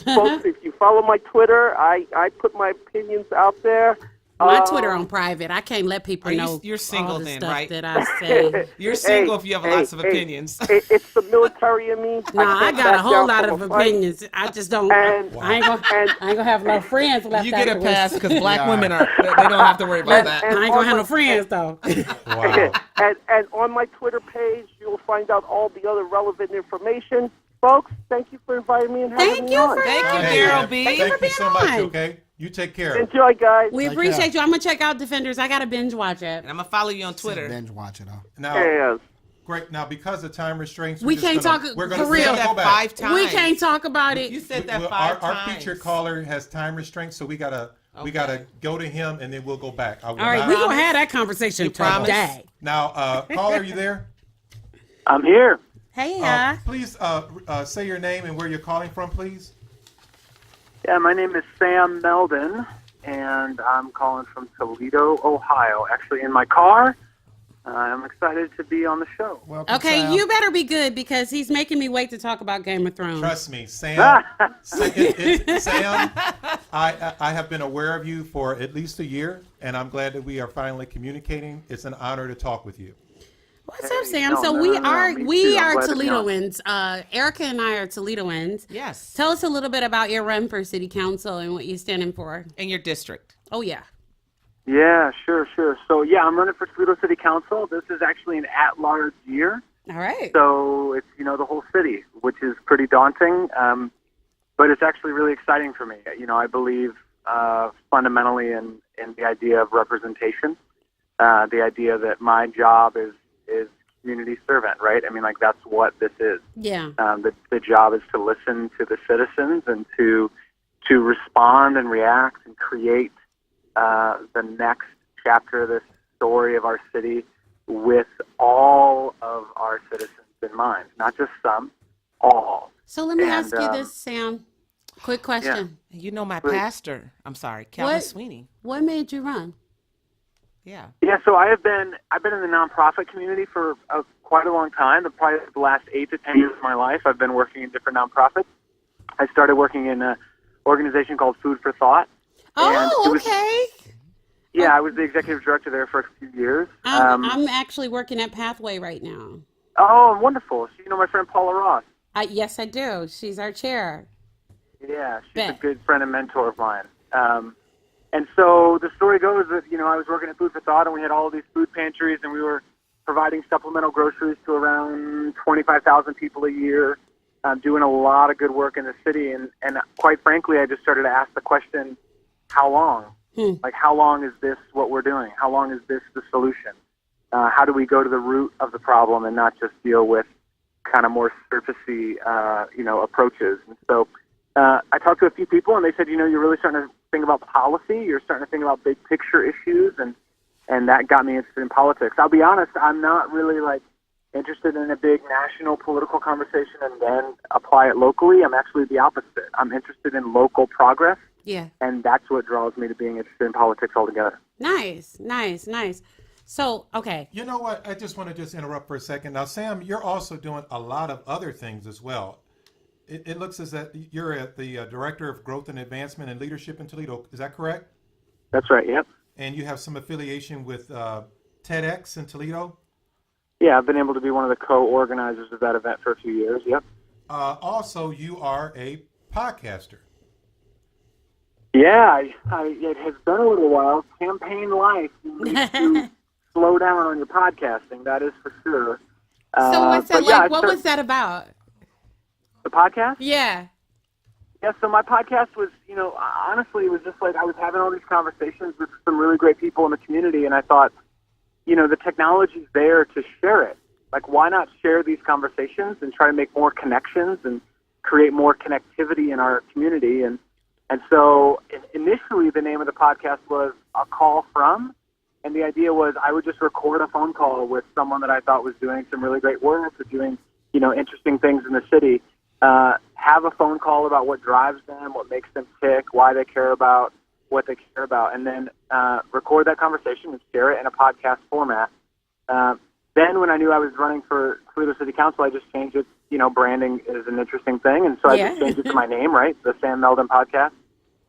Folks, if you follow my Twitter, I put my opinions out there. My Twitter on private. I can't let people know you're single all the then, stuff right? that I say. You're single if you have lots of opinions. It's the military in me. No, I can't got a back whole down lot from of a fight. opinions. I just don't. And- I ain't gonna have no friends left. You get a afterwards. pass because black women they don't have to worry about that. I ain't gonna have no friends though. Wow. and on my Twitter page, you'll find out all the other relevant information. Folks, thank you for inviting me and having Thank me you on. for Thank you, Hey, Darryl man, B. Thank you being so much, on. okay? You take care. Enjoy, guys. We appreciate you. I'm gonna check out Defenders. I gotta binge watch it. And I'm gonna follow you on Twitter. Binge watch it, huh? Now, Yes. great. Now, because of time restraints, We we're just can't gonna, talk we're for gonna, real. we're You gonna said go that back. 5 times. We can't talk about it. You said that Well, 5 our times. featured caller has time restraints, so we gotta go to him, and then we'll go back. I will All right, not- we're gonna have that conversation promise? today. Now, caller, are you there? I'm here. Hey, Please say your name and where you're calling from, please. Yeah, my name is Sam Meldon, and I'm calling from Toledo, Ohio. Actually, in my car. I'm excited to be on the show. Welcome, okay, Sam. you better be good because he's making me wait to talk about Game of Thrones. Trust me, Sam. Sam, I have been aware of you for at least a year, and I'm glad that we are finally communicating. It's an honor to talk with you. What's up, Sam? no, So no, we no, no, are me we too. I'm are glad to be on. Toledoans. Erica and I are Toledoans. Yes. Tell us a little bit about your run for city council and what you're standing for. In your district. Oh yeah. Yeah, sure. So, yeah, I'm running for Toledo City Council. This is actually an at-large year. All right. So it's, the whole city, which is pretty daunting. But it's actually really exciting for me. I believe fundamentally in the idea of representation, the idea that my job is community servant, right? I mean, like, that's what this is. Yeah. The job is to listen to the citizens and to respond and react and create the next chapter of this story of our city with all of our citizens in mind, not just some, all. So let me And, ask you this, Sam. Quick question. You know my Great. pastor. I'm sorry, Calvin What? Sweeney. What made you run? Yeah. Yeah, so I've been in the nonprofit community for quite a long time. Probably the last 8 to 10 years of my life, I've been working in different nonprofits. I started working in an organization called Food for Thought. Oh, okay. Yeah, I was the executive director there for a few years. I'm actually working at Pathway right now. Oh, wonderful. So you know my friend Paula Ross. Yes, I do. She's our chair. Yeah, she's Bet. a good friend and mentor of mine. And so the story goes that, I was working at Food for Thought, and we had all of these food pantries, and we were providing supplemental groceries to around 25,000 people a year, doing a lot of good work in the city. And quite frankly, I just started to ask the question, how long? Like, how long is this what we're doing? How long is this the solution? How do we go to the root of the problem and not just deal with kind of more surfacey, approaches? And so I talked to a few people, and they said, you're really starting to think about policy. You're starting to think about big picture issues, and that got me interested in politics. I'll be honest, I'm not really interested in a big national political conversation and then apply it locally. I'm actually the opposite. I'm interested in local progress. Yeah. And that's what draws me to being interested in politics altogether. Nice. So, okay. You know what? I just want to interrupt for a second. Now, Sam, you're also doing a lot of other things as well. It looks as that you're at the Director of Growth and Advancement and Leadership in Toledo. Is that correct? That's right, yep. And you have some affiliation with TEDx in Toledo? Yeah, I've been able to be one of the co-organizers of that event for a few years, yep. Also, you are a podcaster. Yeah, it has been a little while. Campaign life, you need to slow down on your podcasting, that is for sure. So what's that but yeah, like? What was that about? The podcast? Yeah. Yeah, so my podcast was, honestly, it was just like I was having all these conversations with some really great people in the community, and I thought, the technology's there to share it. Like, why not share these conversations and try to make more connections and create more connectivity in our community? And so initially the name of the podcast was A Call From, and the idea was I would just record a phone call with someone that I thought was doing some really great work or doing, interesting things in the city. Have a phone call about what drives them, what makes them tick, why they care about what they care about, and then record that conversation and share it in a podcast format. Then when I knew I was running for Toledo City Council, I just changed it. Branding is an interesting thing, and so I just changed it to my name, right? The Sam Meldon Podcast.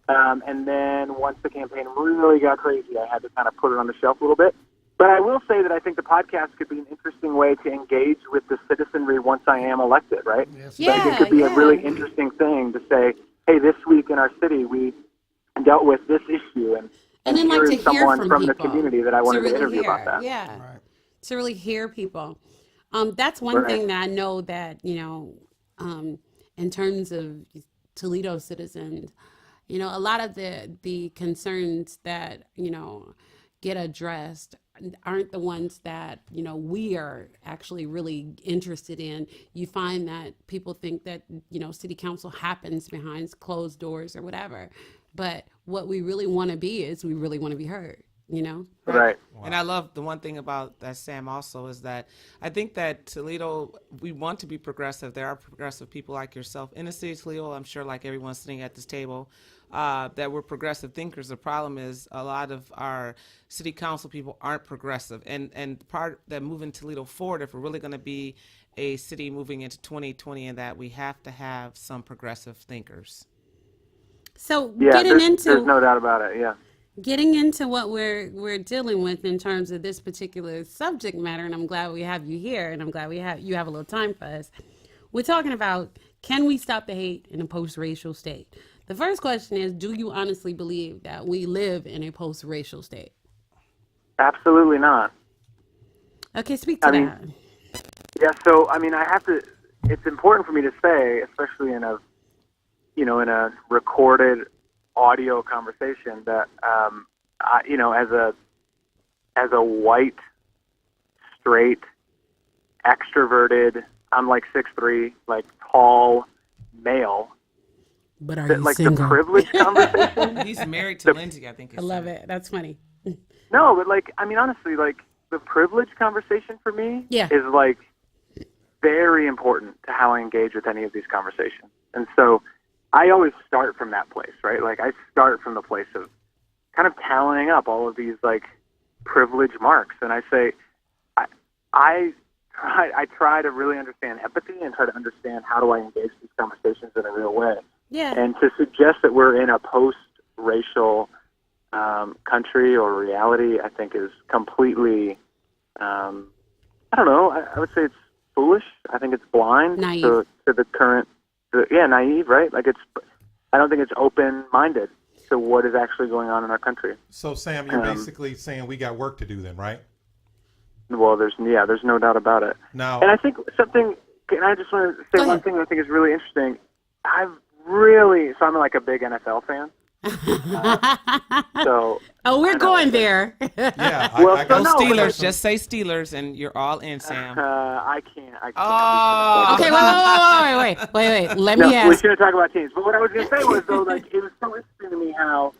And then once the campaign really got crazy, I had to kind of put it on the shelf a little bit. But I will say that I think the podcast could be an interesting way to engage with the citizenry once I am elected, right? Yes. So I think it could be a really interesting thing to say, hey, this week in our city we dealt with this issue, and then like to hear someone from the people, community that I wanted to really interview hear. about that. Yeah. Right. To really hear people. That's one Right. thing that I know that, in terms of Toledo citizens, a lot of the concerns that, get addressed aren't the ones that, we are actually really interested in. You find that people think that, city council happens behind closed doors or whatever. But what we really want to be is we really want to be heard, Right. And I love the one thing about that, Sam, also is that I think that Toledo, we want to be progressive. There are progressive people like yourself in the city of Toledo. I'm sure like everyone sitting at this table, that we're progressive thinkers. The problem is a lot of our city council people aren't progressive. And part that moving Toledo forward, if we're really going to be a city moving into 2020, and that we have to have some progressive thinkers. So Yeah, there's there's no doubt about it, yeah. getting into what we're dealing with in terms of this particular subject matter, and I'm glad we have you here, and I'm glad you have a little time for us. We're talking about, can we stop the hate in a post-racial state? The first question is, do you honestly believe that we live in a post-racial state? Absolutely not. Okay, speak to that. Yeah, so I have to. It's important for me to say, especially in a recorded audio conversation, that as a white, straight, extroverted. I'm like 6'3", like tall male. But are That, you like single? the privilege conversation. He's married to Lindsay, I think. I love it. That's funny. No, but like, I mean, honestly, like the privilege conversation for me Yeah. is like very important to how I engage with any of these conversations. And so I always start from that place, right? Like I start from the place of kind of tallying up all of these like privilege marks. And I say, I try to really understand empathy and try to understand how do I engage these conversations in a real way. Yeah. And to suggest that we're in a post-racial country or reality, I think is completely, I don't know, I would say it's foolish. I think it's blind Naive. to the current, naive, right? Like I don't think it's open-minded to what is actually going on in our country. So, Sam, you're basically saying we got work to do then, right? Well, there's no doubt about it. Now, And I think something, and I just want to say Go one ahead. thing that I think is really interesting. I'm like a big NFL fan. So Oh, we're going there. yeah, Well, I so got no, some- but Steelers, just say Steelers, and you're all in, Sam. I can't. Oh. Okay, wait. Let me No, we ask. shouldn't talk about teams. But what I was going to say was, though, like, it was so interesting to me how,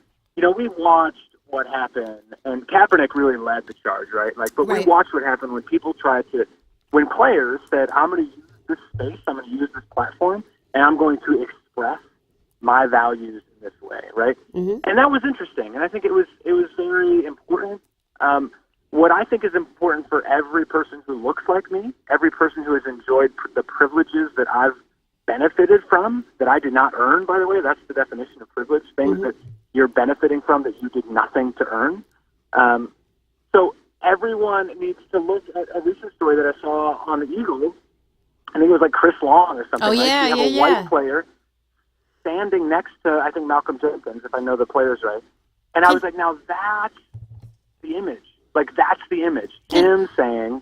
we watched what happened, and Kaepernick really led the charge, right? Like, but Right. we watched what happened when when players said, I'm going to use this space, I'm going to use this platform, and I'm going to express my values in this way, right? Mm-hmm. And that was interesting, and I think it was very important. What I think is important for every person who looks like me, every person who has enjoyed the privileges that I've benefited from, that I did not earn, by the way, that's the definition of privilege, things that you're benefiting from that you did nothing to earn. So everyone needs to look at a recent story that I saw on the Eagles. I think it was like Chris Long or something. Oh, right? yeah, You have a yeah, white yeah. player standing next to, I think, Malcolm Jenkins, if I know the players right. And I was like, now that's the image. Like, that's the image. Him saying,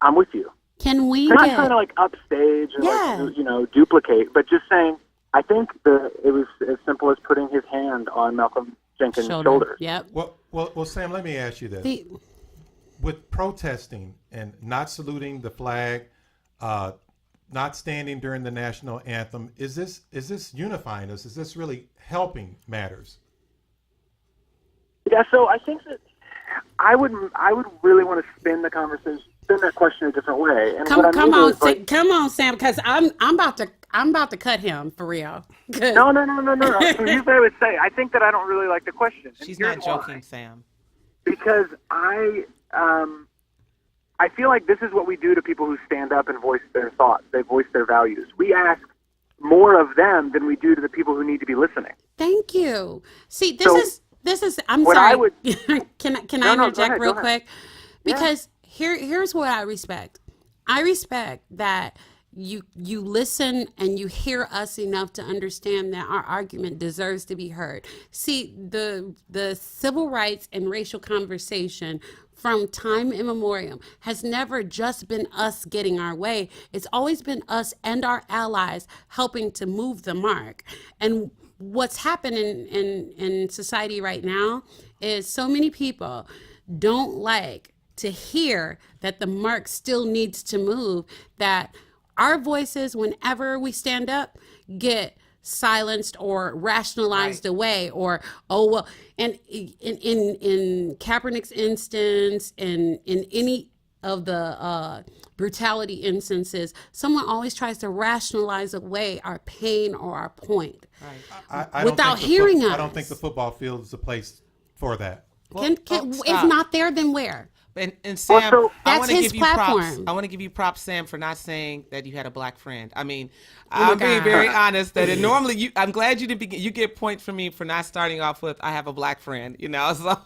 I'm with you. Can we They're not get? trying to, like, upstage or, Yeah. like, duplicate, but just saying, I think it was as simple as putting his hand on Malcolm Jenkins' shoulder. Yep. well, Sam, let me ask you this. The- With protesting and not saluting the flag, not standing during the national anthem, is this unifying us? Is this really helping matters? Yeah, so I think that I would really want to spin that question a different way. And what I Come mean on, is, like, come on, Sam, because I'm about to cut him for real. Good. No. So here's what I would say. I think that I don't really like the question. She's Here's not why. joking, Sam. Because I feel like this is what we do to people who stand up and voice their thoughts. They voice their values. We ask more of them than we do to the people who need to be listening. Thank you. See, So, this is. I'm what sorry. I would- can I No, go interject ahead, real go ahead. quick? Because here's what I respect. I respect that you listen and you hear us enough to understand that our argument deserves to be heard. See, the civil rights and racial conversation from time immemorial has never just been us getting our way. It's always been us and our allies helping to move the mark. And what's happening in society right now is so many people don't like to hear that the mark still needs to move, that our voices, whenever we stand up, get silenced or rationalized away, or and in Kaepernick's instance, and in any of the brutality instances, someone always tries to rationalize away our pain or our point. I Without don't think hearing I us. don't think the football field is a place for that. If stop. not there, then where? And Sam, so- I That's want to his give you props. platform. I want to give you props, Sam, for not saying that you had a black friend. I mean, my I'm being God. very honest that normally I'm glad you didn't. You get points from me for not starting off with "I have a black friend," you know. So,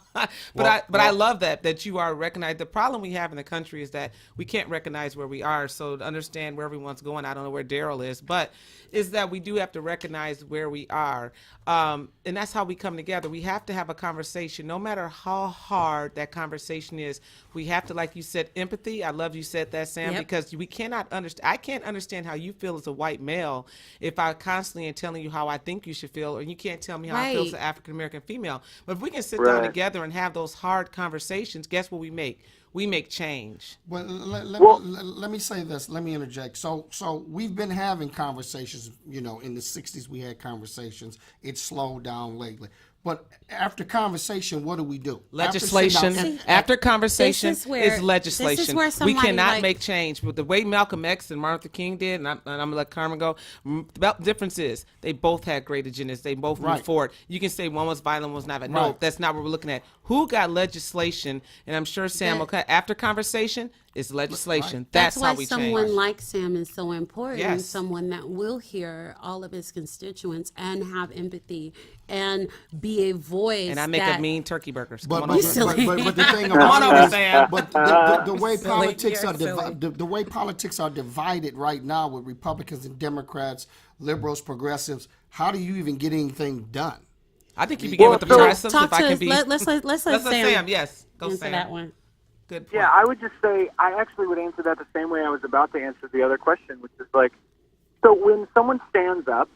I love that you are recognized. The problem we have in the country is that we can't recognize where we are. So to understand where everyone's going, I don't know where Darryl is, but is that we do have to recognize where we are, and that's how we come together. We have to have a conversation, no matter how hard that conversation is. We have to, like you said, empathy. I love you said that, Sam, Yep. because we cannot understand. I can't understand how you feel as a white male if I constantly am telling you how I think you should feel, or you can't tell me how I feel as an Right. African American female. But if we can sit down Right. together and have those hard conversations, guess what we make? we make change. Well, let me say this. Let me interject. So we've been having conversations. You know, in the '60s we had conversations. It's slowed down lately. But after conversation, what do? Legislation. After conversation This is where- is legislation. this is where We somebody, cannot like- make change. But the way Malcolm X and Martin Luther King did, and I'm going to let Carmen go, the difference is they both had great agendas. They both moved Right. forward. You can say one was violent, one was not. But no, Right. that's not what we're looking at. Who got legislation? And I'm sure Sam will cut. After conversation is legislation. Right. That's why how we someone change. like Sam is so important. Yes. Someone that will hear all of his constituents and have empathy and be a voice. And I make that, a mean turkey burgers. But, Come on over. but the thing Come on about over, it is, Sam. but the way Silly. politics You're are silly. the way politics are divided right now with Republicans and Democrats, liberals, progressives. How do you even get anything done? I think you begin with the so- progressives. Talk If I to can us. be. Let's let Let's let Sam. Yes. Go answer Sam. that one. Good point. Yeah, I would just say I actually would answer that the same way I was about to answer the other question, which is like, so when someone stands up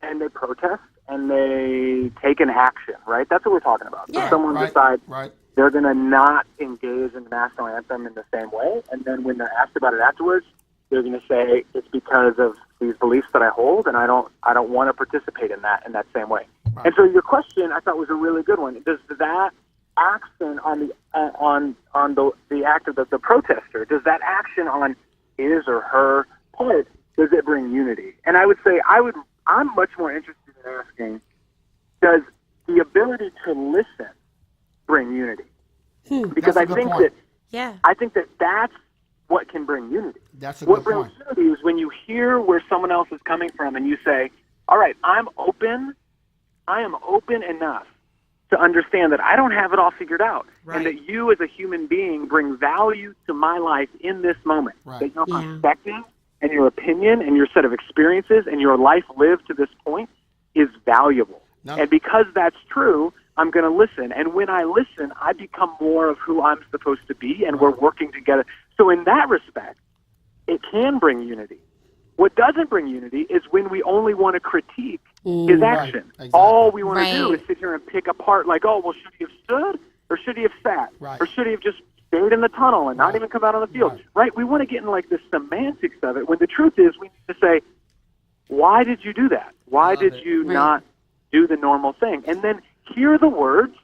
and they protest and they take an action, right? That's what we're talking about. Yeah. So someone Right, decides right. they're going to not engage in the national anthem in the same way, and then when they're asked about it afterwards, they're going to say it's because of these beliefs that I hold, and I don't want to participate in that same way. Right. And so your question I thought was a really good one. Does that action on the act of the protester, does that action on his or her part, does it bring unity? And I would say I'm much more interested in asking, does the ability to listen bring unity? Because That's a I good think point. that that's what can bring unity. That's a What good brings point. unity is when you hear where someone else is coming from and you say, all right, I am open enough to understand that I don't have it all figured out, Right. and that you as a human being bring value to my life in this moment. Right. That your Yeah. perspective and your opinion and your set of experiences and your life lived to this point is valuable. No. And because that's true, I'm going to listen. And when I listen, I become more of who I'm supposed to be, and we're working together. So in that respect, it can bring unity. What doesn't bring unity is when we only want to critique his action. exactly. All we want to do Right. is sit here and pick apart, like, oh, well, should he have stood, or should he have sat, Right. or should he have just stayed in the tunnel and not Right. even come out on the field? Right. Right? We want to get in like the semantics of it, when the truth is we need to say, why did you do that? Why Love did it. you Right. not do the normal thing? And then hear the words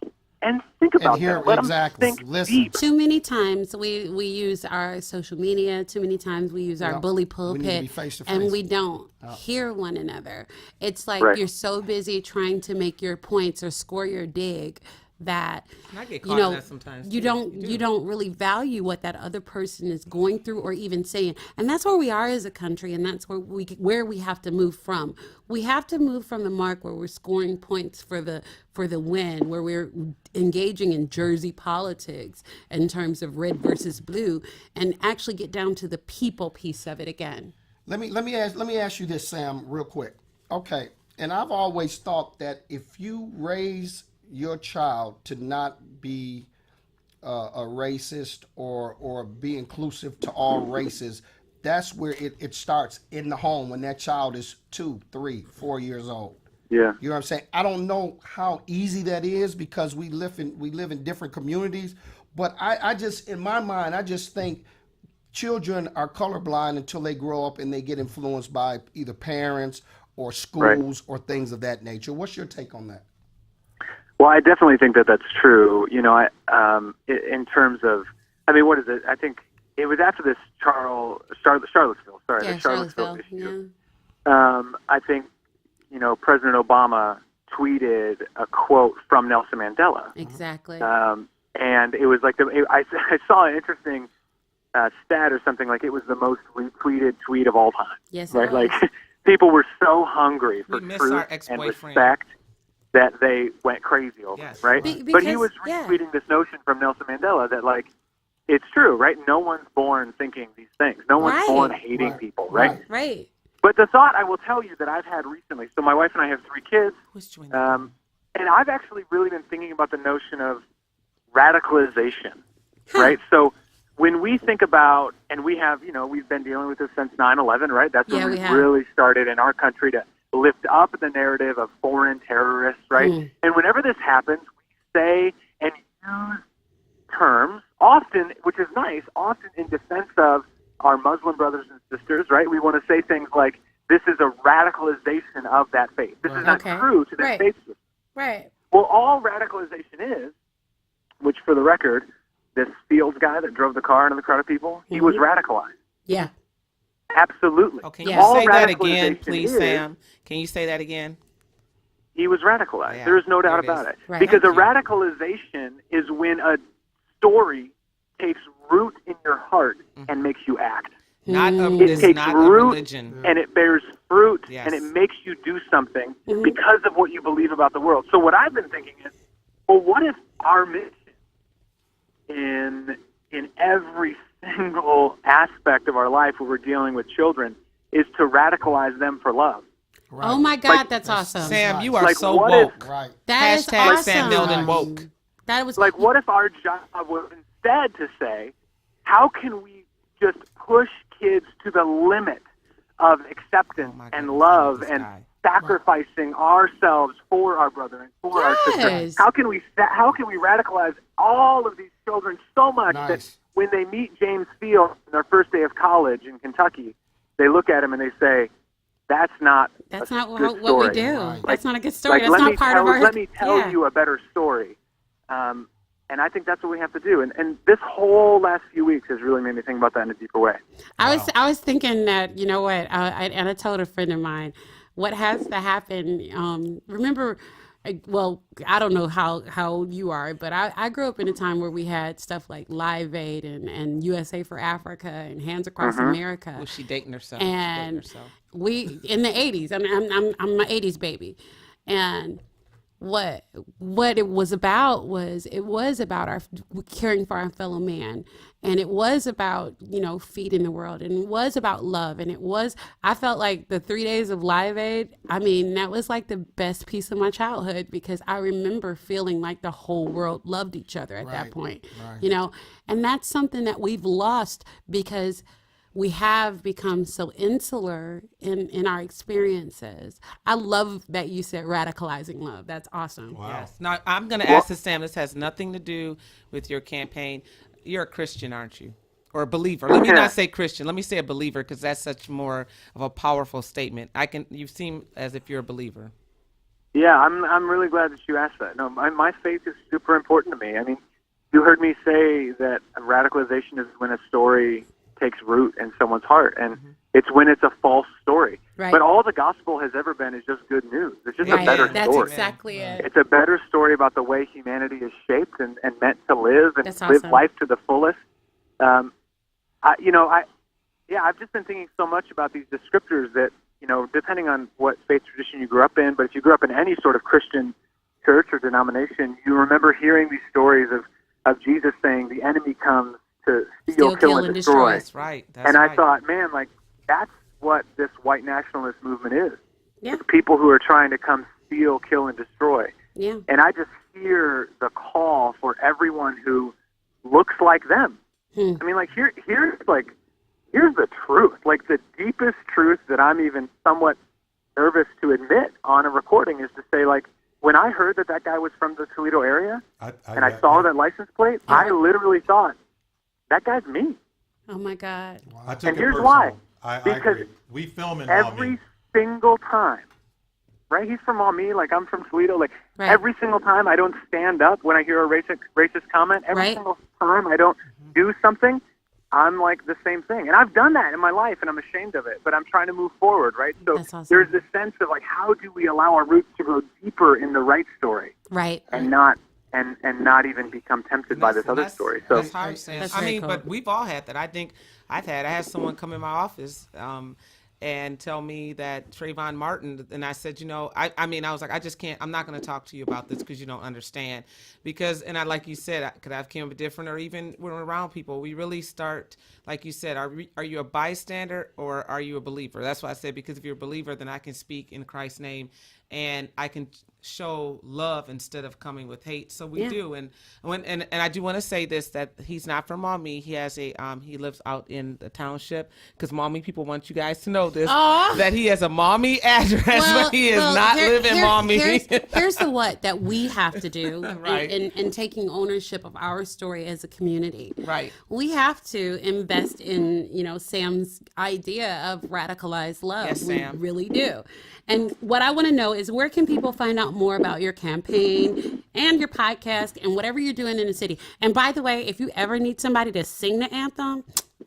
and think about hear- them. Let exactly. them think Listen. deep. Too many times we use our social media. Too many times we use our Yeah. bully We need to pulpit, be face to and face. we don't hear one another. It's like Right. you're so busy trying to make your points or score your dig that And I get you caught in know that sometimes, you too. don't You you do. don't really value what that other person is going through or even saying. And that's where we are as a country, and that's where we have to move from. We have to move from the mark where we're scoring points for the win, where we're engaging in Jersey politics in terms of red versus blue, and actually get down to the people piece of it again. Let me ask you this, Sam, real quick. Okay, and I've always thought that if you raise your child to not be a racist or be inclusive to all races, that's where it starts in the home when that child is 2, 3, 4 years old. Yeah. You know what I'm saying? I don't know how easy that is because we live in different communities, but I just, in my mind, I just think children are colorblind until they grow up and they get influenced by either parents or schools or things of that nature. What's your take on that? Well, I definitely think that that's true. You know, in terms of, I mean, what is it? I think it was after this Charlottesville. Sorry, Yeah, the Charlottesville Charlottesville. issue. Yeah. I think, you know, President Obama tweeted a quote from Nelson Mandela, Exactly. and it was like I saw an interesting stat or something, like it was the most retweeted tweet of all time. Yes, it right? was. Like people were so hungry for We miss truth our and ex-boyfriend. respect that they went crazy over Yes. it, right? Be- But he because- was yeah. retweeting this notion from Nelson Mandela that, like, it's true, right? No one's born thinking these things. No one's Right. born hating Right. people, right? Right. Right. But the thought I will tell you that I've had recently, so my wife and I have 3 kids, Who's joining? and I've actually really been thinking about the notion of radicalization, right? So when we think about, and we have, you know, we've been dealing with this since 9/11, right? That's Yeah, when we we have. really started in our country to lift up the narrative of foreign terrorists, right? And whenever this happens, we say and use terms, often, which is nice, often in defense of our Muslim brothers and sisters, right? We want to say things like, this is a radicalization of that faith. This is not Okay. true to that Right. faith system. Right. Well, all radicalization is, which for the record, this Fields guy that drove the car into the crowd of people, he was radicalized. Yeah. Absolutely. Oh, can Yeah. you All say that again, radicalization please, is, Sam? Can you say that again? He was radicalized. Yeah, There is no doubt there it about is. it. Right. Because a Thank you. radicalization is when a story takes root in your heart and makes you act. Not a, It it's takes not a root religion. and it bears fruit Yes. and it makes you do something because of what you believe about the world. So what I've been thinking is, well, what if our mission in every single aspect of our life where we're dealing with children is to radicalize them for love? Right. Oh my God, that's awesome. Sam, you are Like, so what woke. if- Right. That is Hashtag awesome. Sam Milden woke. That was Like, what if our job was instead to say, how can we just push kids to the limit of acceptance Oh my and goodness, love I love this and guy. sacrificing ourselves for our brother and for our sister? Yes. How can we radicalize all of these children so much that Nice. when they meet James Field on their first day of college in Kentucky, they look at him and they say, "That's not that's a not good what we story." do. Right. That's not a good story. Like, That's let not me part tell, of our. let me tell yeah. you a better story. And I think that's what we have to do. And this whole last few weeks has really made me think about that in a deeper way. I was thinking that, you know what, and I told a friend of mine, what has to happen. Remember, well, I don't know how you are, but I grew up in a time where we had stuff like Live Aid and USA for Africa and Hands Across America. Was she dating herself? She dating And herself. we in the 80s. I'm an 80s baby, and what it was about was our caring for our fellow man, and it was about feeding the world, and it was about love, and I felt like the 3 days of Live Aid, I mean, that was like the best piece of my childhood, because I remember feeling like the whole world loved each other at that point. And that's something that we've lost because we have become so insular in our experiences. I love that you said radicalizing love. That's awesome. Wow. Yes. Now, I'm going to ask this, Sam. This has nothing to do with your campaign. You're a Christian, aren't you? Or a believer. Let me not say Christian. Let me say a believer, because that's such more of a powerful statement. You seem as if you're a believer. Yeah, I'm really glad that you asked that. No, my faith is super important to me. I mean, you heard me say that radicalization is when a story takes root in someone's heart, and it's when it's a false story. Right. But all the gospel has ever been is just good news. It's just a better That's story. exactly it. It's a better story about the way humanity is shaped and meant to live and That's live awesome. life to the fullest. I've just been thinking so much about these descriptors that, depending on what faith tradition you grew up in, but if you grew up in any sort of Christian church or denomination, you remember hearing these stories of Jesus saying the enemy comes to steal, kill, and destroy. That's right. That's And right. I thought, man, like, that's what this white nationalist movement is. Yeah. It's people who are trying to come steal, kill, and destroy. Yeah. And I just hear the call for everyone who looks like them. I mean, like, here's the truth. Like, the deepest truth that I'm even somewhat nervous to admit on a recording is to say, like, when I heard that guy was from the Toledo area, and I saw that license plate, I literally thought, that guy's me. Oh my God. I took And it here's personal. why. I Because agree. We film in Every Maumee. single time, right? He's from Maumee, like I'm from Toledo. Like, Right. every single time I don't stand up when I hear a racist comment. Every Right. single time I don't do something, I'm like the same thing. And I've done that in my life, and I'm ashamed of it. But I'm trying to move forward, right? So That's awesome. there's this sense of, like, how do we allow our roots to grow deeper in the right story Right. and not not even become tempted by this other story. So That's hard, Sam. That's I very mean, cool. but we've all had that. I think I had someone come in my office and tell me that Trayvon Martin, and I said, I was like, I just can't, I'm not going to talk to you about this because you don't understand. Because, and like you said, could I have came different, or even when we're around people, we really start, like you said, are you a bystander or are you a believer? That's why I said, because if you're a believer, then I can speak in Christ's name and I can show love instead of coming with hate. So we Yeah. do. And I do want to say this, that he's not from Maumee. He has he lives out in the township, because Maumee people want you guys to know this, Aw. that he has a Maumee address, but he is not live in Maumee. Here's the what that we have to do Right. in taking ownership of our story as a community. Right. We have to invest in, Sam's idea of radicalized love. Yes, we Sam. really do. And what I want to know is, where can people find out more about your campaign and your podcast and whatever you're doing in the city? And by the way, if you ever need somebody to sing the anthem,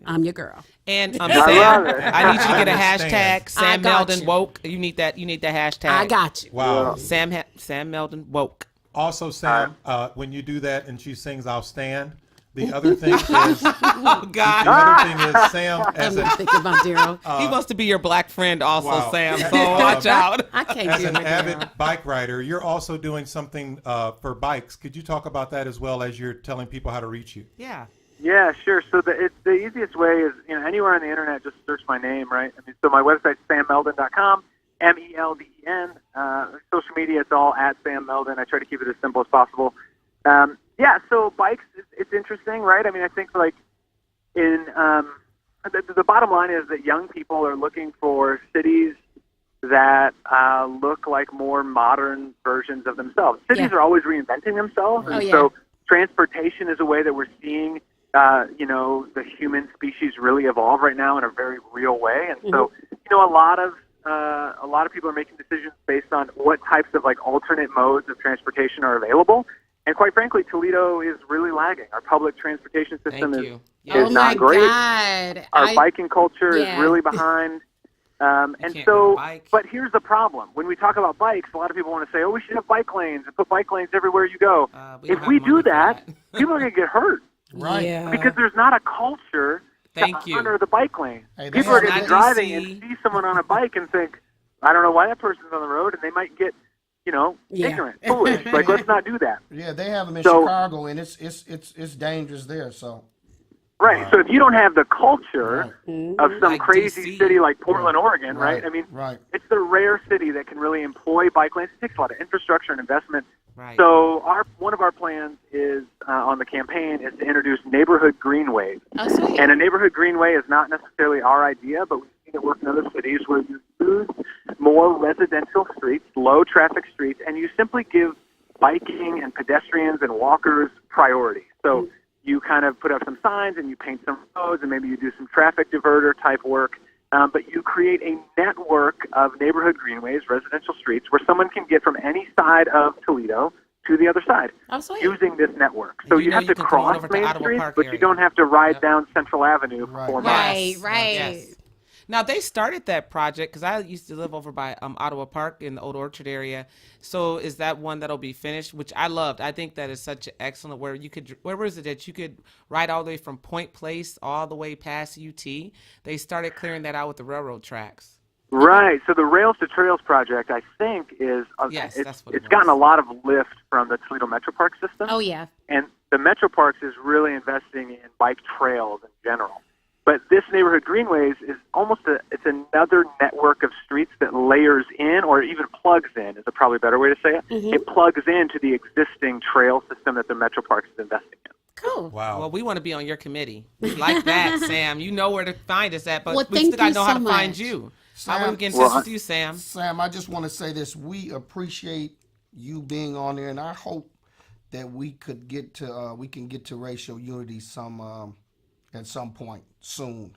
I'm your girl. And love Sam, it. I need you to get a understand. hashtag I Sam got Meldon you. woke. You need that hashtag. I got you. Wow. Sam Meldon woke. Also, Sam, when you do that and she sings "I'll Stand," the other thing is Oh God. the other thing is Sam as I'm a thinking about Daryl. He wants to be your black friend also, Wow. Sam. So watch out. I can't as do an it. avid Daryl. bike rider, you're also doing something for bikes. Could you talk about that as well as you're telling people how to reach you? Yeah. Yeah, sure. So the easiest way is, anywhere on the internet, just search my name, right? So my website's sammeldon.com, MELDEN. Social media, it's all at Sam Meldon. I try to keep it as simple as possible. So bikes, it's interesting, right? I think like in the bottom line is that young people are looking for cities that look like more modern versions of themselves. Cities Yeah. are always reinventing themselves, and yeah. so transportation is a way that we're seeing the human species really evolve right now in a very real way. And so, a lot of people are making decisions based on what types of like alternate modes of transportation are available. And quite frankly, Toledo is really lagging. Our public transportation system Thank is you. Oh my not great. God. Our biking culture yeah. is really behind. And can't ride a so, bike. but here's the problem. When we talk about bikes, a lot of people want to say, we should have bike lanes and put bike lanes everywhere you go. We don't If have we money do for that, that. people are going to get hurt Right. Yeah. because there's not a culture Thank to you. honor the bike lane. Hey, People are they going to have be driving DC. and see someone on a bike and think, I don't know why that person's on the road, and they might get, Yeah. ignorant, foolish. Like, let's not do that. Yeah, they have them in So- Chicago, and it's dangerous there. So Right. So if you don't have the culture of some Like crazy DC. city like Portland, Oregon, right? Right. It's the rare city that can really employ bike lanes. It takes a lot of infrastructure and investment. Right. So one of our plans is on the campaign is to introduce neighborhood greenways. Oh, sweet. And a neighborhood greenway is not necessarily our idea, but we've seen it work in other cities where you use more residential streets, low traffic streets, and you simply give biking and pedestrians and walkers priority. So you kind of put up some signs and you paint some roads and maybe you do some traffic diverter type work. But you create a network of neighborhood greenways, residential streets, where someone can get from any side of Toledo to the other side Oh, sweet. using this network. So You you know have you to can come on cross over to Main Ottawa Street, Park but you area. don't have to ride Yep. down Central Avenue for Right. 4 miles. Right, right. Yes. Now they started that project because I used to live over by Ottawa Park in the Old Orchard area. So is that one that'll be finished? Which I loved. I think that is such excellent. Where was it that you could ride all the way from Point Place all the way past UT? They started clearing that out with the railroad tracks. Right. So the Rails to Trails project, I think, is Yes, it's, that's what it it's gotten was. a lot of lift from the Toledo Metro Park system. Oh, yeah. And the Metro Parks is really investing in bike trails in general. But this neighborhood greenways is it's another network of streets that layers in or even plugs in is a probably better way to say it. It plugs into the existing trail system that the Metro Parks is investing in. Cool. Wow. Well, we want to be on your committee. We like that, Sam. You know where to find us at, but Well, we thank still got to you know how so to find much. you. Sam- How we get in Well, touch with you, Sam? Sam, I just want to say this: we appreciate you being on there, and I hope that we can get to racial unity at some point soon.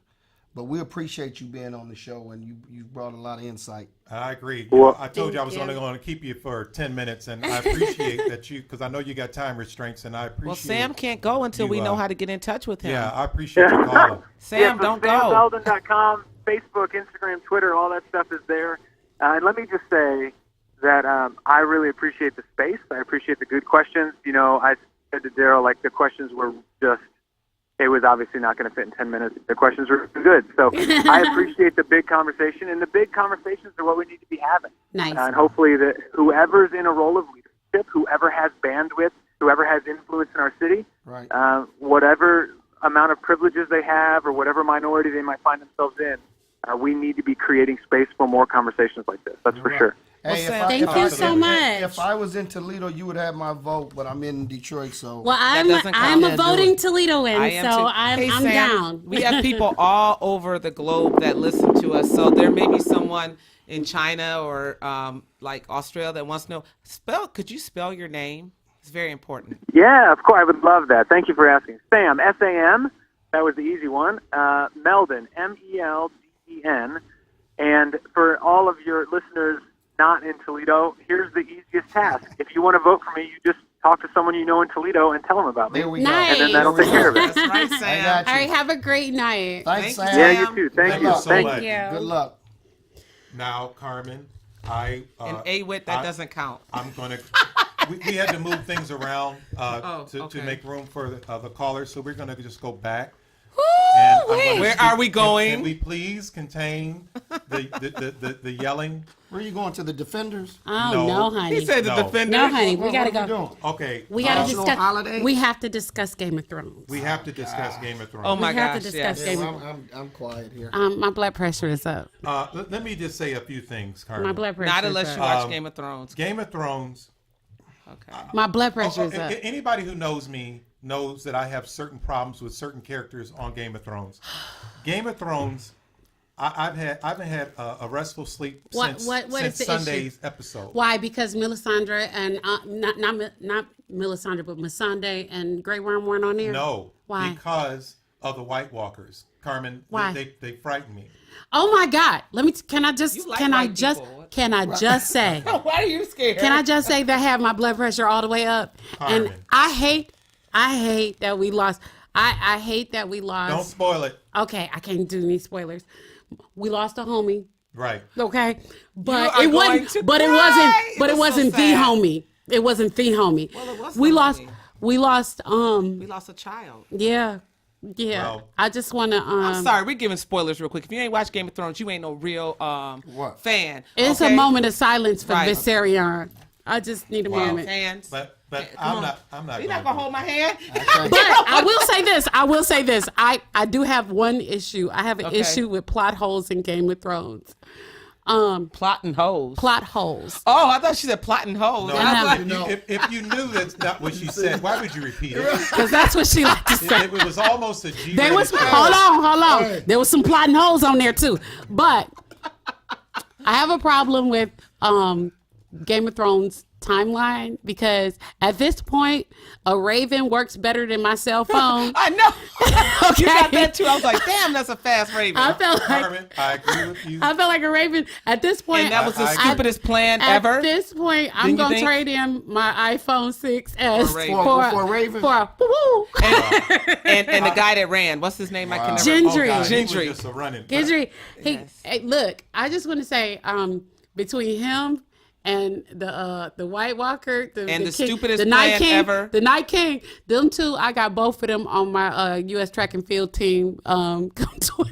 But we appreciate you being on the show, and you brought a lot of insight. I agree. Well- I told you I was Thank only you. going to keep you for 10 minutes, and I appreciate that because I know you got time restraints, and I appreciate. Well, Sam can't go until you, we know how to get in touch with him. Yeah, I appreciate you calling. Sam, so don't go. SamMeldon.com, Facebook, Instagram, Twitter, all that stuff is there. And let me just say that I really appreciate the space. I appreciate the good questions. I said to Darryl, like, the questions were just, it was obviously not going to fit in 10 minutes. The questions were good. So I appreciate the big conversation, and the big conversations are what we need to be having. Nice. And hopefully that whoever's in a role of leadership, whoever has bandwidth, whoever has influence in our city, Right. whatever amount of privileges they have or whatever minority they might find themselves in, we need to be creating space for more conversations like this. That's for Right. sure. Hey, Thank you so much. If I was in Toledo, you would have my vote, but I'm in Detroit, so. Well, I'm doesn't I'm count. a voting Toledoan, I am so too. I'm Hey, I'm Sam, down. We have people all over the globe that listen to us, so there may be someone in China or like Australia that wants to know. Could you spell your name? It's very important. Yeah, of course. I would love that. Thank you for asking. Sam, S-A-M. That was the easy one. Meldon, M-E-L-D-E-N. And for all of your listeners not in Toledo, here's the easiest task. If you want to vote for me, you just talk to someone you know in Toledo and tell them about me. There we go. Nice. And then that'll take care of it. That's right, I Sam. got All you. right, have a great night. Thanks, Thank Sam. you, Yeah, Sam. you too. Thank Thank you. you so Thank much. you. Yeah. Good luck. Now, Carmen, I And A-Wit, that doesn't count. I'm going to. We had to move things around to okay. make room for the callers, so we're going to just go back. Woo, And I'm wait. gonna Where speak- are we going? Can we please contain the yelling? Where you going, to the Defenders? Oh No. no, honey. He said the No. defender. No, honey. We What gotta are we go. doing? Okay. We gotta National discuss. holiday? We have to discuss Game of Thrones. We have to discuss Game of Thrones. Oh my We have to gosh, discuss yes. Game Yeah, of well, I'm quiet here. My blood pressure is up. Let me just say a few things, Carmen. My blood pressure. Not is unless you up. watch Game of Thrones. Game of Thrones. Okay. My blood pressure is up. Anybody who knows me knows that I have certain problems with certain characters on Game of Thrones. Game of Thrones, I haven't had a restful sleep What since is the Sunday's issue? episode. Why? Because Melisandre and not Melisandre, but Missandei and Grey Worm weren't on there. No. Why? Because of the White Walkers. Carmen, Why? they frighten me. Oh my God! Let me. Can I just? You like Can I white just? people. What? Can I just say? Why are you scared? Can I just say that I have my blood pressure all the way up, and Carmen. I hate that we lost. I hate that we lost. Don't spoil it. Okay, I can't do any spoilers. We lost a homie. Right. Okay, but You are it going wasn't. to But it cry. wasn't. It But it was so wasn't the sad. homie. It wasn't the homie. Well, it was we the lost. homie. We lost. We lost a child. Yeah. Yeah. Well, I just want to. I'm sorry, we're giving spoilers real quick. If you ain't watched Game of Thrones, you ain't no real What? fan. It's okay? a moment of silence for Right. Viserion. I just need a Wow. moment. Fans. But Come I'm on. not You're not gonna gonna hold my hand. Okay. But I will say this. I do have one issue. I have an Okay. issue with plot holes in Game of Thrones. Plotting hoes. Plot holes. Oh, I thought she said plotting hoes. No, I was like, if you knew that's not what she said, why would you repeat it? Because that's what she liked to say. It was almost a G. There was rated hold film. on. Hey. There was some plotting holes on there too. But I have a problem with Game of Thrones timeline because at this point a raven works better than my cell phone. I know. Okay. You got that too. I was like, damn, that's a fast raven. I felt like Carmen, I agree with you. I felt like a raven at this point. And that was the I- stupidest plan ever. At this point, I'm Didn't you gonna think? trade in my iPhone 6s For a raven. For a raven? For a woo-woo. and the guy that ran, what's his name? I can never. Gendry. Oh, God, he was Gendry. just a running. Gendry, Yes. hey, look, I just want to say, between him and the White Walker, And the king, stupidest the Night plan King, ever. the Night King, them two, I got both of them on my U.S. track and field team. Come 20.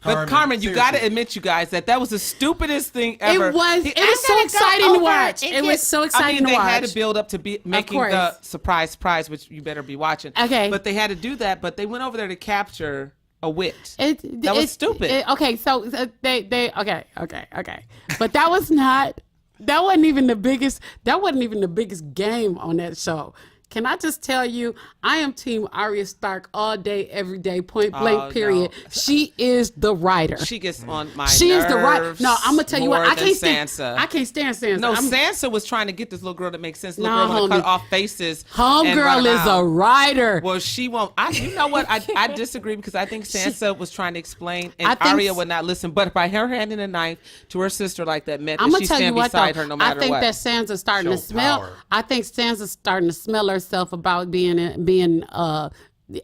But Carmen, you got to seriously. admit, you guys, that was the stupidest thing ever. It was so exciting to watch. It was so exciting to they had watch. to build up to be making course. the surprise prize, which you better be watching. Okay. But they had to do that. But they went over there to capture a wit. That was stupid. Okay, so they okay, but that was not. That wasn't even the biggest. That wasn't even the biggest game on that show. Can I just tell you, I am Team Arya Stark all day, every day, point blank, Oh, period. no. She is the writer. She gets on my She is the writer. nerves No, I'm gonna tell you what. more I than can't stand. Sansa. I can't stand Sansa. No, I'm- Sansa was trying to get this little girl to make sense. The little No, girl want to homie. cut off faces. and Homegirl run is a out. writer. Well, she won't. You know what? I disagree because I think Sansa was trying to explain, and I think Arya would not listen. But by her handing a knife to her sister like that meant I'm that gonna she tell you stand what though. beside her no matter I think what. that Sansa's starting to Show smell. power. I think Sansa's starting to smell herself about being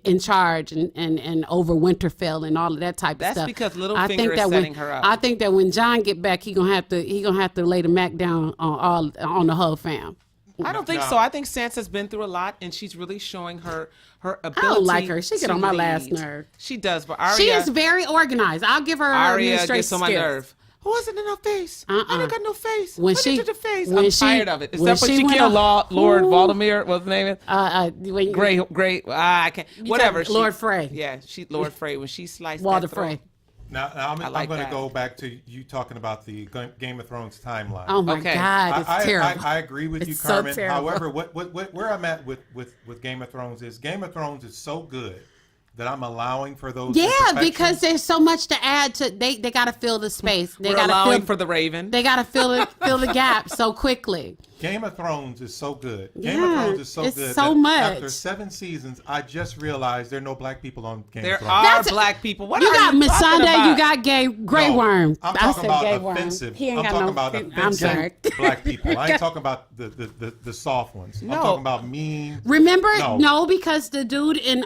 in charge and over Winterfell and all of that type That's of stuff. because Littlefinger I think is that setting her up. I think that when Jon get back, he gonna have to lay the Mac down on the whole fam. I don't think No. so. I think Sansa's been through a lot, and she's really showing her ability. I don't like her. She get to on my last lead. nerve. She does, but Arya. She is very organized. I'll give her her Arya administrative gets on my skills. nerve. Who wasn't in her face? I don't got no face. When Put she- it to the face. when I'm she- tired of it. when Except when she she went killed off- Lord Ooh. Valdemar. What's his name? When Great. I can't. Whatever. talking Lord Frey. Yeah, Lord Frey. When she sliced Walter that throat. Frey. Now I'm like going to that. go back to you talking about the Game of Thrones timeline. Oh my Okay. God, it's terrible. I agree with you, It's so Carmen. terrible. However, where I'm at with Game of Thrones is Game of Thrones is so good that I'm allowing for those. Yeah, imperfections. because there's so much to add to. They got to fill the space. They We're got to allowing fill for the Raven. They got to fill the gap so quickly. Game of Thrones is so good. Game Yeah, of Thrones is so it's good. so that much. After 7 seasons, I just realized there are no black people on Game There of Thrones. are That's- black people. What You are got you talking Missandei, about? you got Grey No, Worm. I'm I talking said about Gay Worm. offensive. He ain't I'm got talking no about I'm offensive sorry. black people. I ain't talking about the soft ones. No. I'm talking about mean. Remember? No. No, because the dude in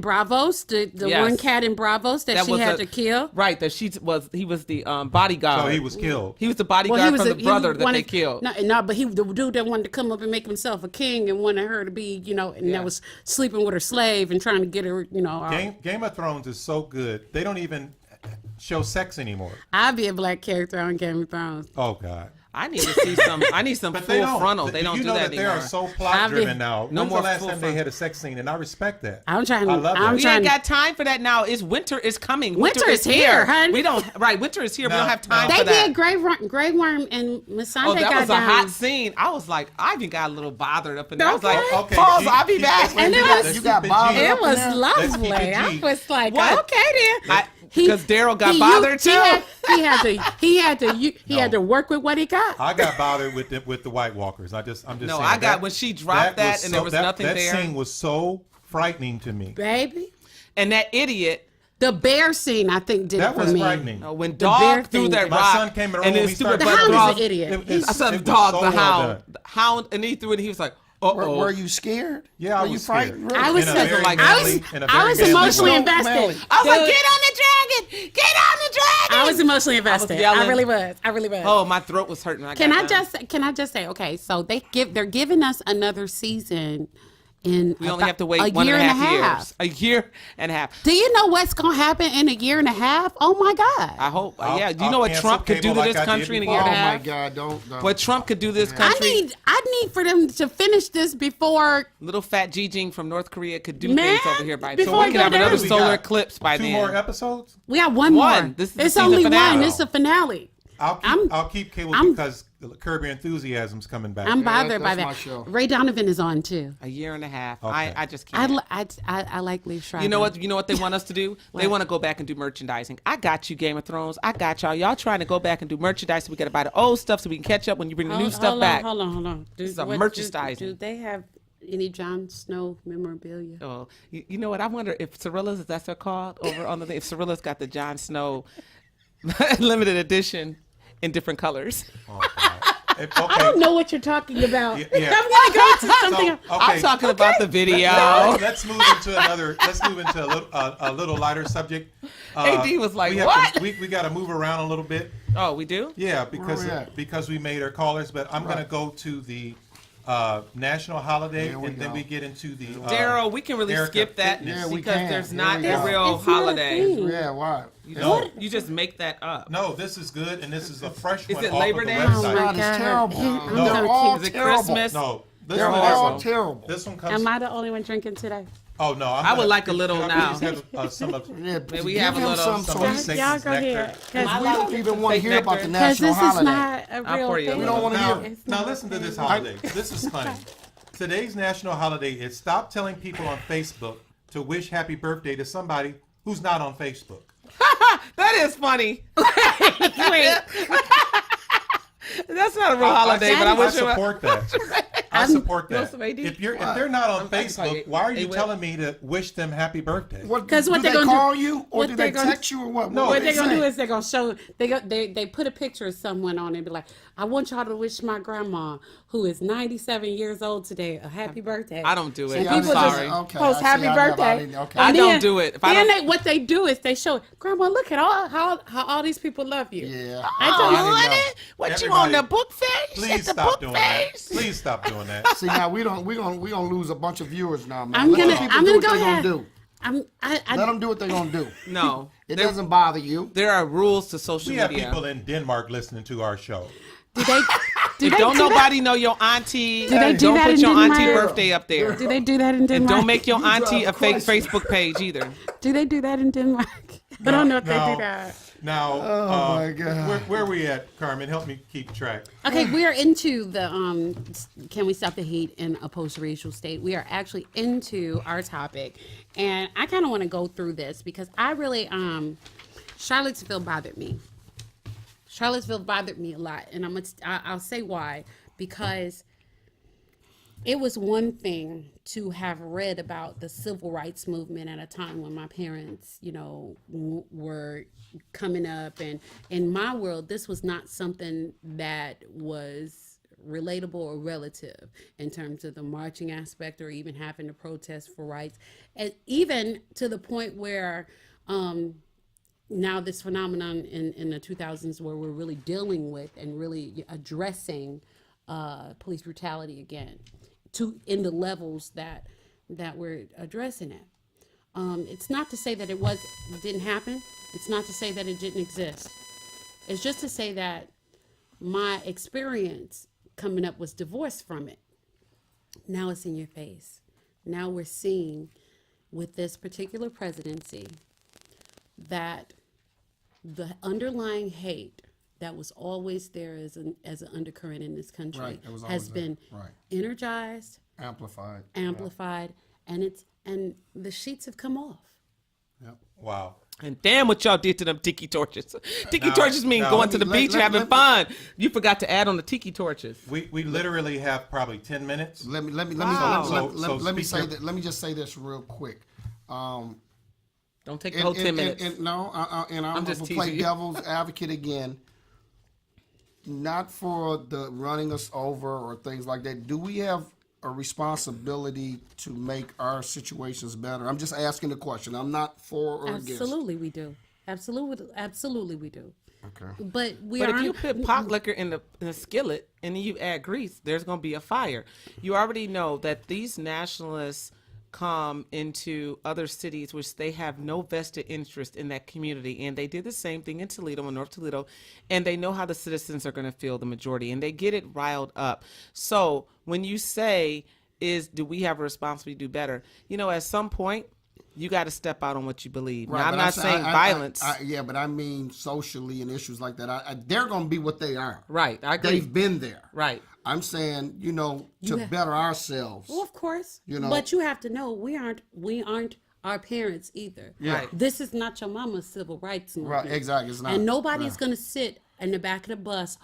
Bravos, the Yes. one cat in Bravos that she was had to kill. Right, that he was the bodyguard. So he was killed. He was the bodyguard from the brother that they wanted- killed. No, but he the dude that wanted to come up and make himself a king and wanted her to be, and that was sleeping with her slave and trying to get her, Game of Thrones is so good. They don't even show sex anymore. I'd be a black character on Game of Thrones. Oh God. I need to see some. I need some But they full don't. frontal. They don't you do know that they anymore. are so plot driven now. No When's more the last full time they front. had a sex scene? And I respect that. I'm trying. I love I'm it. We trying. ain't got time for that now. It's winter is coming. Winter is here, honey. We don't. Right, winter is here. We No, don't have time no. They for that. did Grey Worm and Missandei Oh, that got was a down. hot scene. I was like, I even got a little bothered up in there. I was like, Okay. pause. keep- I'll be keep- back. And it let's was- keep You got it bothered G. It was Let's keep lovely. it I G. was like, What? okay then. Because Darryl got bothered too. He had to work with what he got. I got bothered with the White Walkers. I'm just No, saying. I got when she dropped that was and there was nothing that there. That scene was so frightening to me. Baby, And that idiot, the bear scene I think did That it for was me. frightening. when The bear Dog threw thing that did. My rock, son came in the room and and then we stupid started- The butt hound dog. is an idiot. It- I said it was dog, so the well hound, done. the hound, and he threw it. And he was like, "Uh-oh." Were you scared? Yeah, I Were you was scared. frightened? Really? I was In a very like- manly- in a I very was manly emotionally way. invested. Manly. I was like, Dude, "Get on the dragon! Get on the dragon!" I was emotionally invested. I yelling. really was. I really was. Oh, my throat was hurting. When Can got I done. just say, okay, so they're giving us another season in We only have to wait a 1.5 year and a half. years. A year and a half. Do you know what's gonna happen in a year and a half? Oh my God. I hope. I'll- yeah. Do you I'll know what cancel Trump could do cable to like this I did country in a before. year Oh and a my half? God! Don't. What Trump could do to this I country? need for them to finish this before. Little fat Jing from North Korea could do Man, things over here by before so we we can go have down. another We solar got eclipse by Two then. more episodes. We got one One. more. This is the It's season only finale. one. It's the finale. I'll keep cable I'm- because Curb Your Enthusiasm's coming back. I'm bothered by that's my that. show. Ray Donovan is on too. A year and a half. Okay. I just can't. I like Lee Schreiber. You know what? You know what they want us to do? They want to go back and do merchandising. I got you, Game of Thrones. I got y'all. Y'all trying to go back and do merchandise. So we got to buy the old stuff so we can catch up when you bring the new stuff back. Hold on. This is a merchandising. Do they have any Jon Snow memorabilia? Oh, you know what? I wonder if Cirilla's, is that what called over on the thing? If Cirilla's got the Jon Snow limited edition in different colors. Okay. I don't know what you're talking about. Yeah. I'm gonna go to something. So, I'm talking about the video. Let's move into another. Let's move into a little lighter subject. AD was like, we have "What?" to- we got to move around a little bit. Oh, we do? Yeah, we at? because we made our callers, but I'm going to go to the national holiday, Here we and then go. we get into the Daryl, we can really Erica skip that Fitness. Yeah, we because can. there's Here not we a go. real It's not a holiday. thing. Yeah, why? You just make that up. No, this is good, and this is a fresh Is one it off Labor of the Day? Oh website. my God, it's God. terrible. I'm No. so all Is it terrible. Christmas? No, this They're one all has- terrible. This one comes. Am I the only one drinking today? Oh no, I would like a little can I now. please have, some of, Yeah, May we give have a him little- some some so of he- Satan's Y'all go nectar. here. we don't even want to Fake hear about the nectar. Because national this is holiday. not a I'll real pour you a thing. We don't want to Now, hear. It's now not listen a to this thing. holiday. This is funny. Today's national holiday is stop telling people on Facebook to wish happy birthday to somebody who's not on Facebook. That is funny. Wait, That's not a real holiday, but I I wish it was. support that. I support You that. want some AD? If they're not on I'm sorry. Facebook, why are you Hey, what? telling me to wish them happy birthday? Because what do they they gonna call do- you or what do they they gonna- text you or what? No, what they they're gonna say- do is they're gonna show they put a picture of someone on it and be like, I want y'all to wish my grandma, who is 97 years old today, a happy birthday. I don't do it. And I'm people just sorry. Okay, post I see. happy I never- birthday. I didn't- okay. I And don't then- do it. If I then don't- what they do is they show, Grandma, look at how all these people love you. Yeah. I don't I know. didn't know. What you Everybody- on the book face? Please At the stop book doing face? that. Please stop doing that. See now we gonna lose a bunch of viewers now, man. I'm Let gonna the people I'm do gonna what go they're ahead. gonna do. I Let them do what they're gonna do. No. It There- doesn't bother you. There are rules to social We have media. people in Denmark listening to our show. do they Don't nobody know your auntie. Do they do Don't that put in your auntie Denmark? birthday up there. Do they do that in And Denmark? don't make your auntie a fake Facebook page either. Do they do that in Denmark? I don't know if they do that. Now, Oh, my God. Where are we at, Carmen? Help me keep track. Okay, we are into the can we stop the hate in a post-racial state? We are actually into our topic, and I kind of want to go through this because I really Charlottesville bothered me. Charlottesville bothered me a lot, and I'll say why. Because it was one thing to have read about the civil rights movement at a time when my parents, were coming up, and in my world, this was not something that was relatable or relative in terms of the marching aspect or even having to protest for rights, and even to the point where now this phenomenon in the 2000s where we're really dealing with and really addressing police brutality again in the levels that we're addressing it. It's not to say that it didn't happen. It's not to say that it didn't exist. It's just to say that my experience coming up was divorced from it. Now it's in your face. Now we're seeing with this particular presidency that the underlying hate that was always there as an undercurrent in this country Right, that was has always there. been Right. energized, Amplified. and the sheets have come off. Yep. Wow. And damn what y'all did to them tiki torches. Tiki torches mean now, going to the let- beach let- having let- fun. You forgot to add on the tiki torches. We literally have probably 10 minutes. Let me speak say your- that. Let me just say this real quick. Don't take the whole 10 minutes. And I'm just going to teasing play you. devil's advocate again. Not for the running us over or things like that. Do we have a responsibility to make our situations better? I'm just asking the question. I'm not for or against. Absolutely, we do. Absolutely, we do. Okay. But But if you put pot liquor in the skillet and then you add grease, there's going to be a fire. You already know that these nationalists come into other cities which they have no vested interest in that community, and they did the same thing in Toledo, in North Toledo, and they know how the citizens are going to feel, the majority, and they get it riled up. So when you say, do we have a responsibility to do better? At some point, you got to step out on what you believe. Right, now, I'm but not saying violence. But I mean socially and issues like that. They're going to be what they are. Right, I agree. They've been there. Right. I'm saying, to better ourselves. Well, of course. You know. But you have to know we aren't our parents either. Yeah. Right. This is not your mama's civil rights movement. Right, exactly. It's not. And nobody's Yeah. going to sit in the back of the bus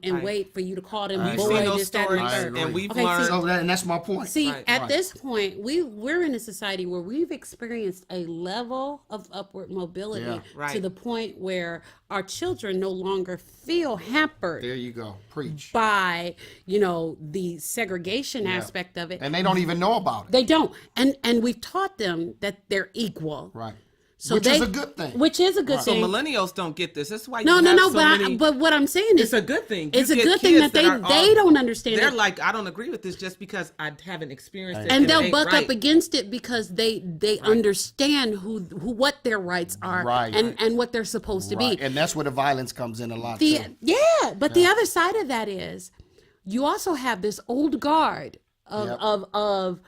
and wait for you to call them We've boy, seen those this, that, and the stories, third. and we've Okay, learned. see, And that's my point. See, Right. at Right. this point, we're in a society where we've experienced a level of upward mobility Yeah. Right. to the point where our children no longer feel hampered There you go. Preach. by, the segregation aspect of it. And they don't even know about it. They don't. And we've taught them that they're equal. Right. So Which is a good thing. Which is a good So thing. millennials don't get this. That's why you No, have so but many. but what I'm saying is It's a good thing. It's You a get good thing kids that they are don't understand They're it. like, I don't agree with this just because I haven't experienced it. And it they'll ain't buck right. up against it because they understand who what their rights are Right. and what they're supposed to Right. be. And that's where the violence comes in a lot too. But the other side of that is you also have this old guard of Yep. of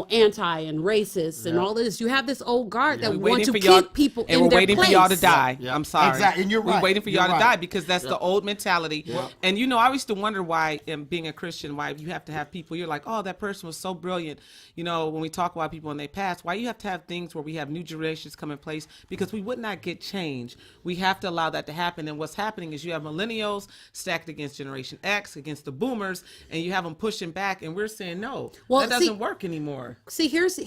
anti and racist and all this. You have this old guard that We're want to waiting for y'all, keep people and in we're their waiting place. for y'all to die. Yeah. I'm sorry. Exactly, and you're right. We're waiting for y'all You're to right. die because that's the old mentality. And I used to wonder why, being a Christian, why you have to have people. You're like, oh, that person was so brilliant. When we talk about people and they pass, why you have to have things where we have new generations come in place because we would not get change. We have to allow that to happen. And what's happening is you have millennials stacked against Generation X, against the boomers, and you have them pushing back. And we're saying, no, Well, that doesn't see- work anymore. See, here's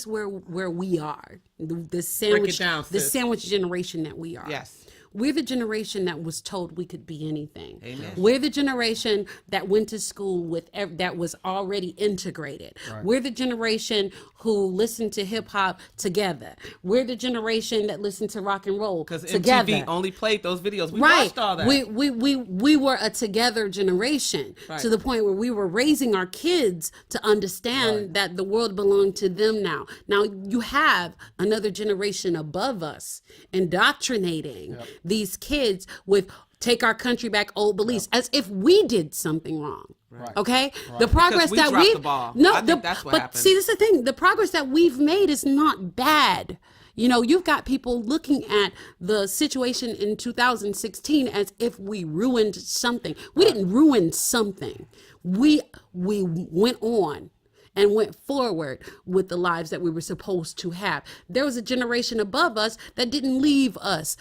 where we are. The sandwich down, the sis. sandwich generation that we are. Yes. We're the generation that was told we could be anything. Amen. We're the generation that went to school with that was already integrated. We're the generation who listened to hip hop together. We're the generation that listened to rock and roll Because together. MTV only played those videos. We Right. watched all that. We were a together generation Right. to the point where we were raising our kids to understand that the world belonged to them now. Now you have another generation above us indoctrinating these kids with take our country back old beliefs as if we did something wrong. Right. Okay, the progress we that dropped we the ball. no, I think that's what but happened. see, this is the thing. The progress that we've made is not bad. You know, you've got people looking at the situation in 2016 as if we ruined something. We didn't ruin something. We went on and went forward with the lives that we were supposed to have. There was a generation above us that didn't leave us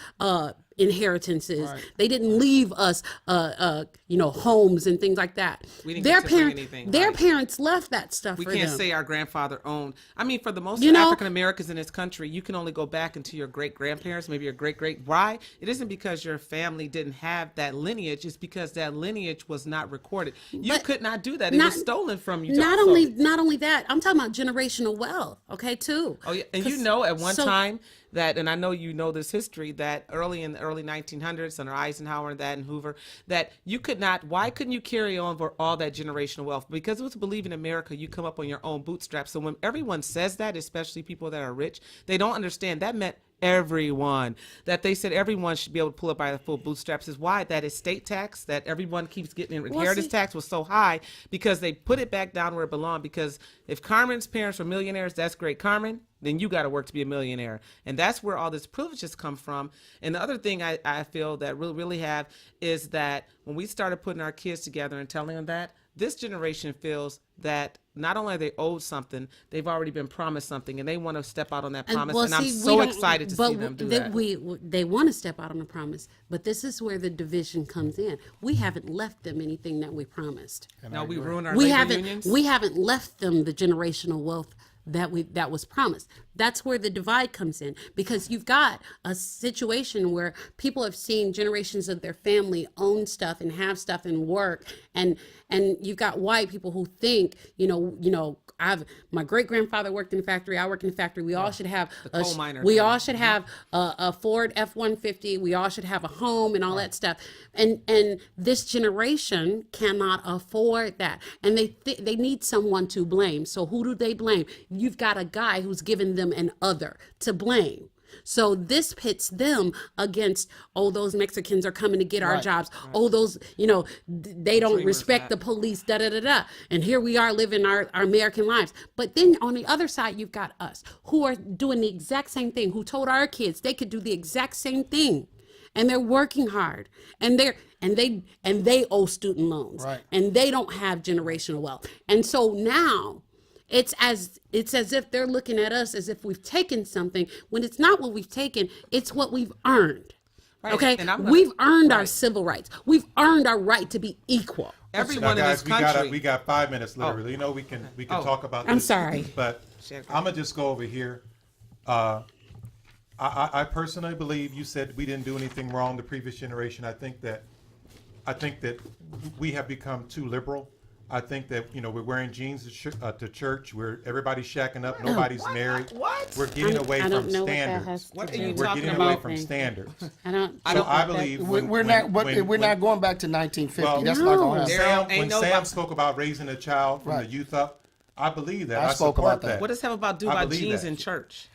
inheritances. They didn't leave us homes and things like that. We didn't get to bring anything, their right. parents left that stuff We for can't them. say our grandfather owned. I mean, for the most You know- African Americans in this country, you can only go back into your great grandparents, maybe your great great. Why? It isn't because your family didn't have that lineage. It's because that lineage was not recorded. You But could not do that. It not- was stolen from you. Not also. only that, I'm talking about generational wealth, okay, too. Oh yeah, and you 'Cause- know at one so- time that, and I know you know this history, that in the early 1900s under Eisenhower and that and Hoover, that you could not. Why couldn't you carry on for all that generational wealth? Because it was believe in America, you come up on your own bootstraps. So when everyone says that, especially people that are rich, they don't understand that meant everyone, that they said everyone should be able to pull up by the full bootstraps. Is why that estate tax that everyone keeps getting, inheritance tax was so high, because they put it back down where it belonged. Because if Carmen's parents were millionaires, that's great, Carmen, then you got to work to be a millionaire. And that's where all this privileges come from. And the other thing I feel that really have is that when we started putting our kids together and telling them that, this generation feels that not only are they owed something, they've already been promised something, and they want to step out on that promise. And I'm so excited to see them do that. They want to step out on a promise, but this is where the division comes in. We haven't left them anything that we promised. No, we ruin our we labor haven't unions. we haven't left them the generational wealth that was promised. That's where the divide comes in, because you've got a situation where people have seen generations of their family own stuff and have stuff and work, and you've got white people who think, my great grandfather worked in the factory, I work in the factory, we all should have coal miner we thing. all should have a Ford F-150, we all should have a home and all that stuff, and this generation cannot afford that, and they need someone to blame. So who do they blame? You've got a guy who's given them an other to blame. So this pits them against, those Mexicans are coming to get our jobs. Those, they don't Dreamers, respect that. the police, And here we are living our American lives. But then on the other side, you've got us who are doing the exact same thing, who told our kids they could do the exact same thing. And they're working hard, and they owe student loans, and they don't have generational wealth. And so now it's as if they're looking at us as if we've taken something, when it's not what we've taken, it's what we've earned. Right. Okay, And we've earned our civil rights. We've earned our right to be equal. Everyone Now, guys, in this country. we got 5 minutes literally. We can talk about this. I'm sorry. But I'm gonna just go over here. I personally believe you said we didn't do anything wrong, the previous generation. I think that we have become too liberal. I think that we're wearing jeans to church. Everybody's shacking up. Nobody's married. What? We're getting away I from don't know what that has standards. to What do are you with We're talking getting away about? from standards. I don't. So I believe We're not going back to 1950. That's not going to happen. Daryl, When Sam spoke about raising a child from the youth up, I believe that. I I spoke support about that. What does that have about do I about believe jeans that. in church?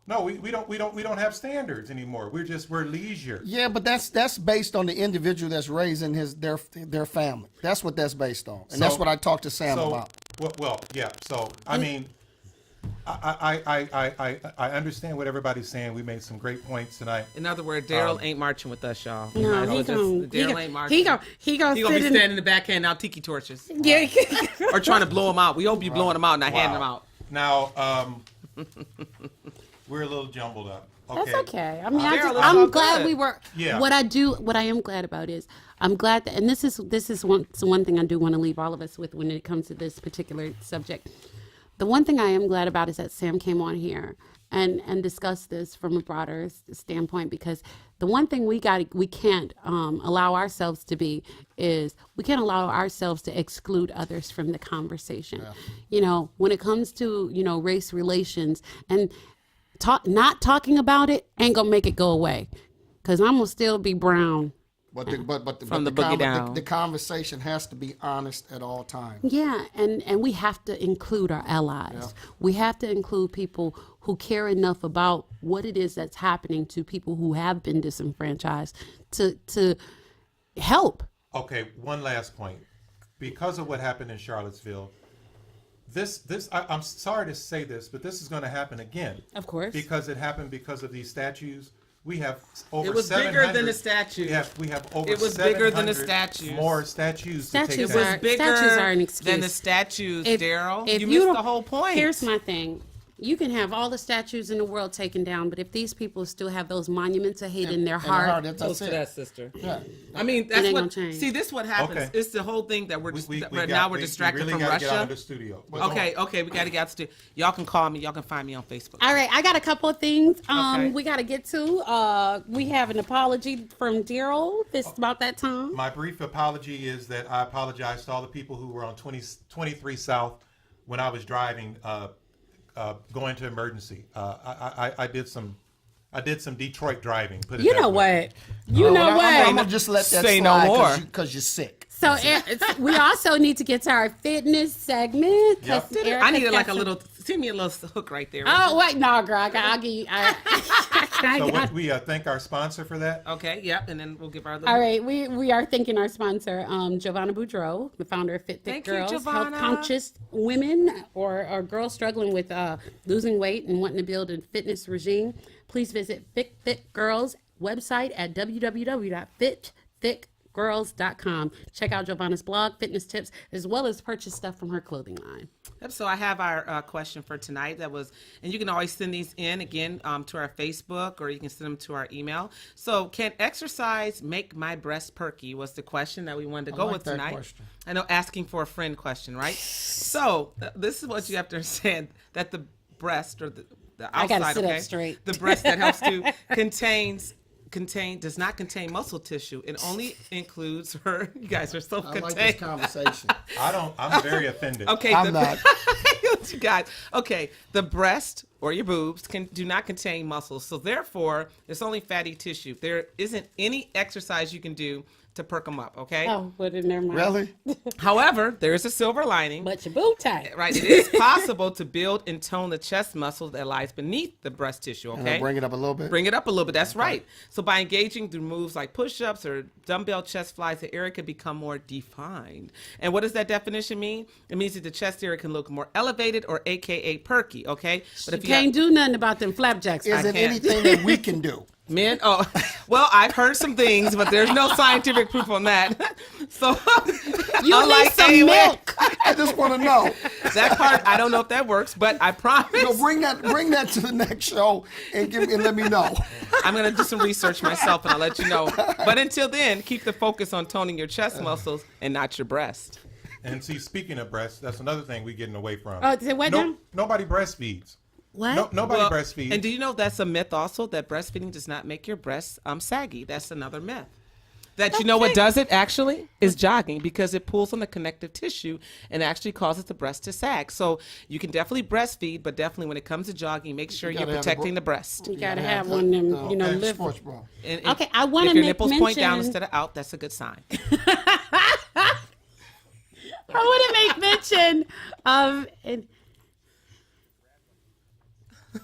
No, we don't have standards anymore. We're leisure. Yeah, but that's based on the individual that's raising their family. That's what that's based on, and that's what I talked to Sam about. Well, yeah. So I mean, I understand what everybody's saying. We made some great points tonight. In other words, Daryl ain't marching with us, y'all. No, Daryl ain't marching. He gonna He gonna be sit in. standing in the back handing out tiki torches Yeah. or trying to blow them out. We hope you blowing them out, not handing them out. Now, we're a little jumbled up. Okay. That's okay. I mean, Daryl, that's all I'm glad good. we were. Yeah. What I am glad about is I'm glad that, and this is one thing I do want to leave all of us with when it comes to this particular subject. The one thing I am glad about is that Sam came on here and discussed this from a broader standpoint, because the one thing we can't allow ourselves to be is we can't allow ourselves to exclude others from the conversation. Yeah. When it comes to race relations and not talking about it ain't gonna make it go away, because I'm gonna still be brown. But From the boogie down. the conversation has to be honest at all times. Yeah, and we have to include our allies. We have to include people who care enough about what it is that's happening to people who have been disenfranchised to help. Okay, one last point. Because of what happened in Charlottesville, I'm sorry to say this, but this is going to happen again. Of course. Because it happened because of these statues. We have over It was 700. bigger than the statues. We have over It was bigger than the 700 statues. more statues to take Statues down. are- Bigger Statues are an excuse. than the statues, If- Darryl. if You missed don't- the whole point. Here's my thing. You can have all the statues in the world taken down, but if these people still have those monuments of hate in their heart, That's Close to it. that, sister. Yeah. I mean, that's ain't what. gonna change. See, this is what happens. Okay. It's the whole thing that we're We distracted really from gotta get out Russia. of the studio. But go Okay, on. okay, we got to get out the studio. Y'all can call me. Y'all can find me on Facebook. all right, I got a couple of things Okay. we got to get to. We have an apology from Darryl. It's about that time. My brief apology is that I apologize to all the people who were on 23 South when I was driving, going to emergency. I did some Detroit driving. Put it You that know way. what? You know I'm what? gonna just let that Say no slide more. because you're sick. So we also need to get to our fitness segment. 'Cause Yep. Erica I needed got like a some- little. Send me a little hook right there. Oh wait, no, girl. I'll give you. So we thank our sponsor for that. Okay, yep, and then we'll give our. All right, we are thanking our sponsor, Giovanna Boudreau, the founder of Fit Thick Thank you, Girls, Giovanna. health-conscious women or girls struggling with losing weight and wanting to build a fitness regime. Please visit Fit Thick Girls website at www.fitthickgirls.com. Check out Giovanna's blog, fitness tips, as well as purchase stuff from her clothing line. Yep, so I have our question for tonight. That was, and you can always send these in again to our Facebook, or you can send them to our email. So, can exercise make my breast perky? Was the question that we wanted to go like with that tonight. question. I know, asking for a friend question, right? So, this is what you have to understand: that the breast or the I gotta outside, sit up okay, straight. the breast that helps to does not contain muscle tissue. It only includes her. You guys are so I like this contained. conversation. I'm very offended. Okay, I'm not. you guys. Okay, the breast or your boobs do not contain muscles, so therefore it's only fatty tissue. There isn't any exercise you can do to perk them up. Okay. Oh, but in their mind. Really? However, there is a silver lining. But your boob tight. Right, it is possible to build and tone the chest muscle that lies beneath the breast tissue. And Okay. I'll bring it up a little bit. Bring it up a little bit. That's right. So by engaging through moves like push-ups or dumbbell chest flies, the area can become more defined. And what does that definition mean? It means that the chest area can look more elevated, or AKA perky. Okay. But You can't do nothing about them flapjacks. Is it can't. anything that we can do? Men, oh, well, I've heard some things, but there's no scientific proof on that. So, You need unlike some anyway, milk. I just want to know. that part, I don't know if that works, but I promise. No, bring that to the next show and let me know. I'm going to do some research myself and I'll let you know. But until then, keep the focus on toning your chest muscles and not your breast. And see, speaking of breasts, that's another thing we're getting away from. Oh, say what now? Nobody breastfeeds. What? Nobody Well, breastfeeds. And do you know that's a myth also, that breastfeeding does not make your breasts saggy? That's another myth. That you know what does it actually is jogging, because it pulls on the connective tissue and actually causes the breast to sag. So you can definitely breastfeed, but definitely when it comes to jogging, make sure you're gotta have protecting the the breast. You gotta have one of them, live. Sports bra. And Okay, I wanna if your make nipples point down mention- instead of out, that's a good sign. I want to make mention of.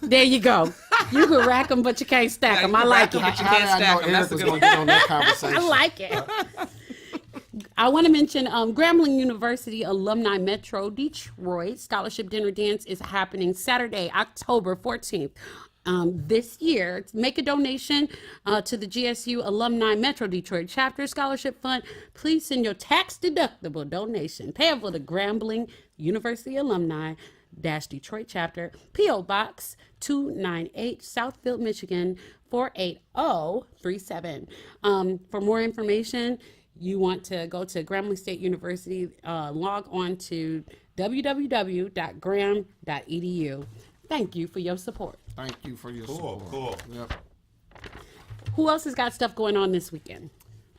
There you go. You can rack them, but you can't stack them. you I can like rack 'em, it. but you How can't did I know stack 'em. That's a Eric was good going one. to get on that conversation? I like it. I want to mention Grambling University Alumni Metro Detroit Scholarship Dinner Dance is happening Saturday, October 14th. This year. Make a donation to the GSU Alumni Metro Detroit Chapter Scholarship Fund. Please send your tax-deductible donation payable to Grambling University Alumni Detroit Chapter, P.O. Box 298, Southfield, Michigan 48037. For more information, you want to go to Grambling State University, log on to www.gram.edu. Thank you for your support. Thank you for your support. Cool. Yep. Who else has got stuff going on this weekend?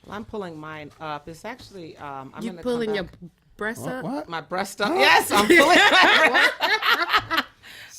Well, I'm pulling mine up. It's actually, I'm You gonna pulling come your back. breasts up? What? My breast up. Yes, I'm pulling my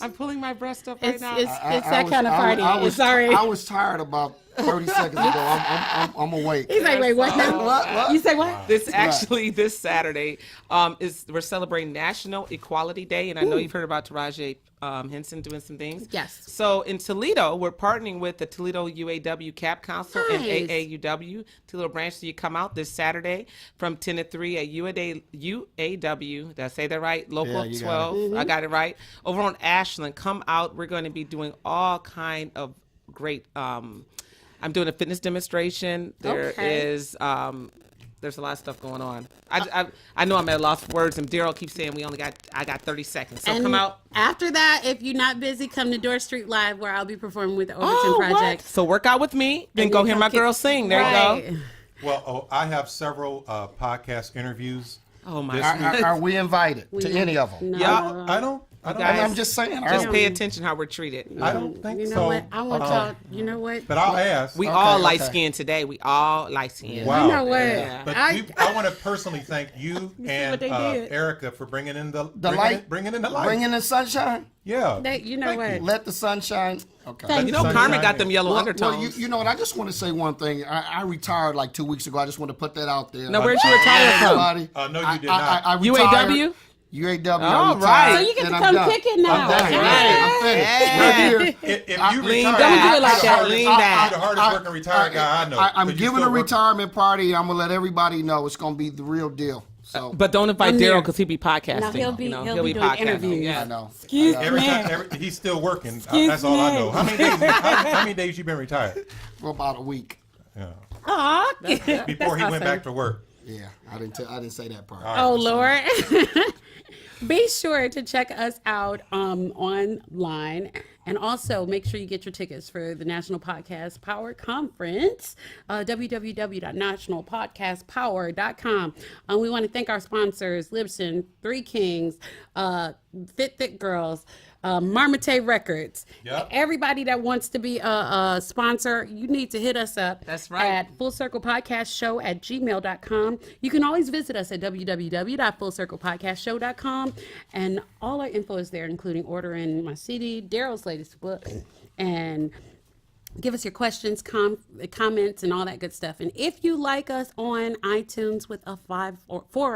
I'm pulling my breast up right It's now. that kind of party. I was Sorry. I was tired about 30 seconds ago. I'm awake. He's like, wait, what now? What? You say what? This Saturday we're celebrating National Equality Day, and I know you've heard about Taraji Henson doing some things. Yes. So in Toledo, we're partnering with the Toledo UAW Cap Council and Nice. AAUW Toledo branch. So you come out this Saturday from 10 to 3 at UAW. Did I say that right? Local Yeah, you got 12. Mm-hmm. I got it right. Over on Ashland. Come out. We're going to be doing all kind of great. I'm doing a fitness demonstration. There is. There's a lot of stuff going on. I know I'm at a loss for words, and Darryl keeps saying I got 30 seconds. So And come out. After that, if you're not busy, come to Door Street Live, where I'll be performing with the Overton Project. So work out with me, then And go you hear come my kick- girl sing. There Right. you go. Well, I have several podcast interviews. Oh my This God. Are we invited to any of them? No. Yeah. I don't. guys- I'm just saying. Just pay attention how we're treated. I don't think You know so. what? I want y'all. You know what? But I'll ask. We Okay, all okay. light skinned today. We all light skinned. Wow. You know what? Yeah. But I I want to personally thank you and what they did. Erica for bringing in the light. bringing in the light. Bring in the sunshine. Yeah. you know Thank what? Let the sunshine. Okay. Thank You know, Sunshine Carmen got is- them yellow Well, undertones. you know what? I just want to say one thing. I retired like 2 weeks ago. I just want to put that out there. Now, where'd you retire from? Everybody. No, you did not. I retired. UAW? UAW. All I retired, right. So you get and to I'm come done. kick it now. I'm done. Hey. I'm finished. Hey. Right here. If you Lean retire, back. Don't do it like that. Lean you're back. the hardest working retired guy I know. I'm 'cause you giving still a work- retirement party. I'm gonna let everybody know it's gonna be the real deal. So, But don't invite I'm there. Darryl because he'll be podcasting. No, he'll be- you know, he'll be doing podcasting. interviews. Yeah. I know. Excuse Every me. time, he's still working. That's all I know. How many days you been retired? For about a week. Yeah. Aw. Before he went awesome. back to work. Yeah, I didn't say that part. Oh Lord. Be sure to check us out online, and also make sure you get your tickets for the National Podcast Power Conference, www.nationalpodcastpower.com. We want to thank our sponsors, Libsyn, Three Kings, Fit Thick Girls, Marmite Records. Yep. Everybody that wants to be a sponsor, you need to hit us up. That's right. At fullcirclepodcastshow@gmail.com. You can always visit us at www.fullcirclepodcastshow.com, and all our info is there, including ordering my CD, Darryl's latest book, and give us your questions, comments, and all that good stuff. And if you like us on iTunes with a 4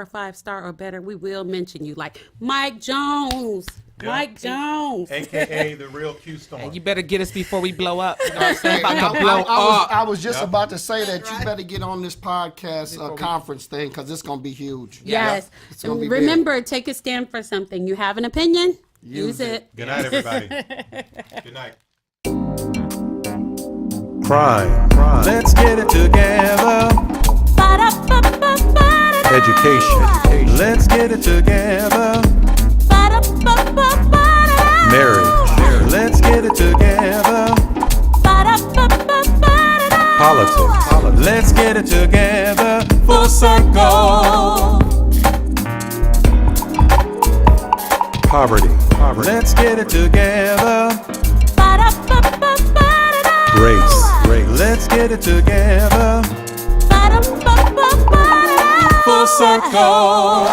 or 5 star or better, we will mention you, like Mike Jones. Yeah. Mike Jones. AKA the real Q Storm. And you better get us before we blow up. You know what I'm saying? Hey, About to blow up. I was just Yep. about to say that you better get on this podcast conference thing because it's gonna be huge. Yes. It's gonna be Remember, take a stand for something. You have an opinion? Use it. Good night, everybody. Good night. Crime. Let's get it together. Education. Let's get it together. Marriage. Let's get it together. Politics. Let's get it together. Full circle. Poverty. Let's get it together. Race. Let's get it together. Full circle.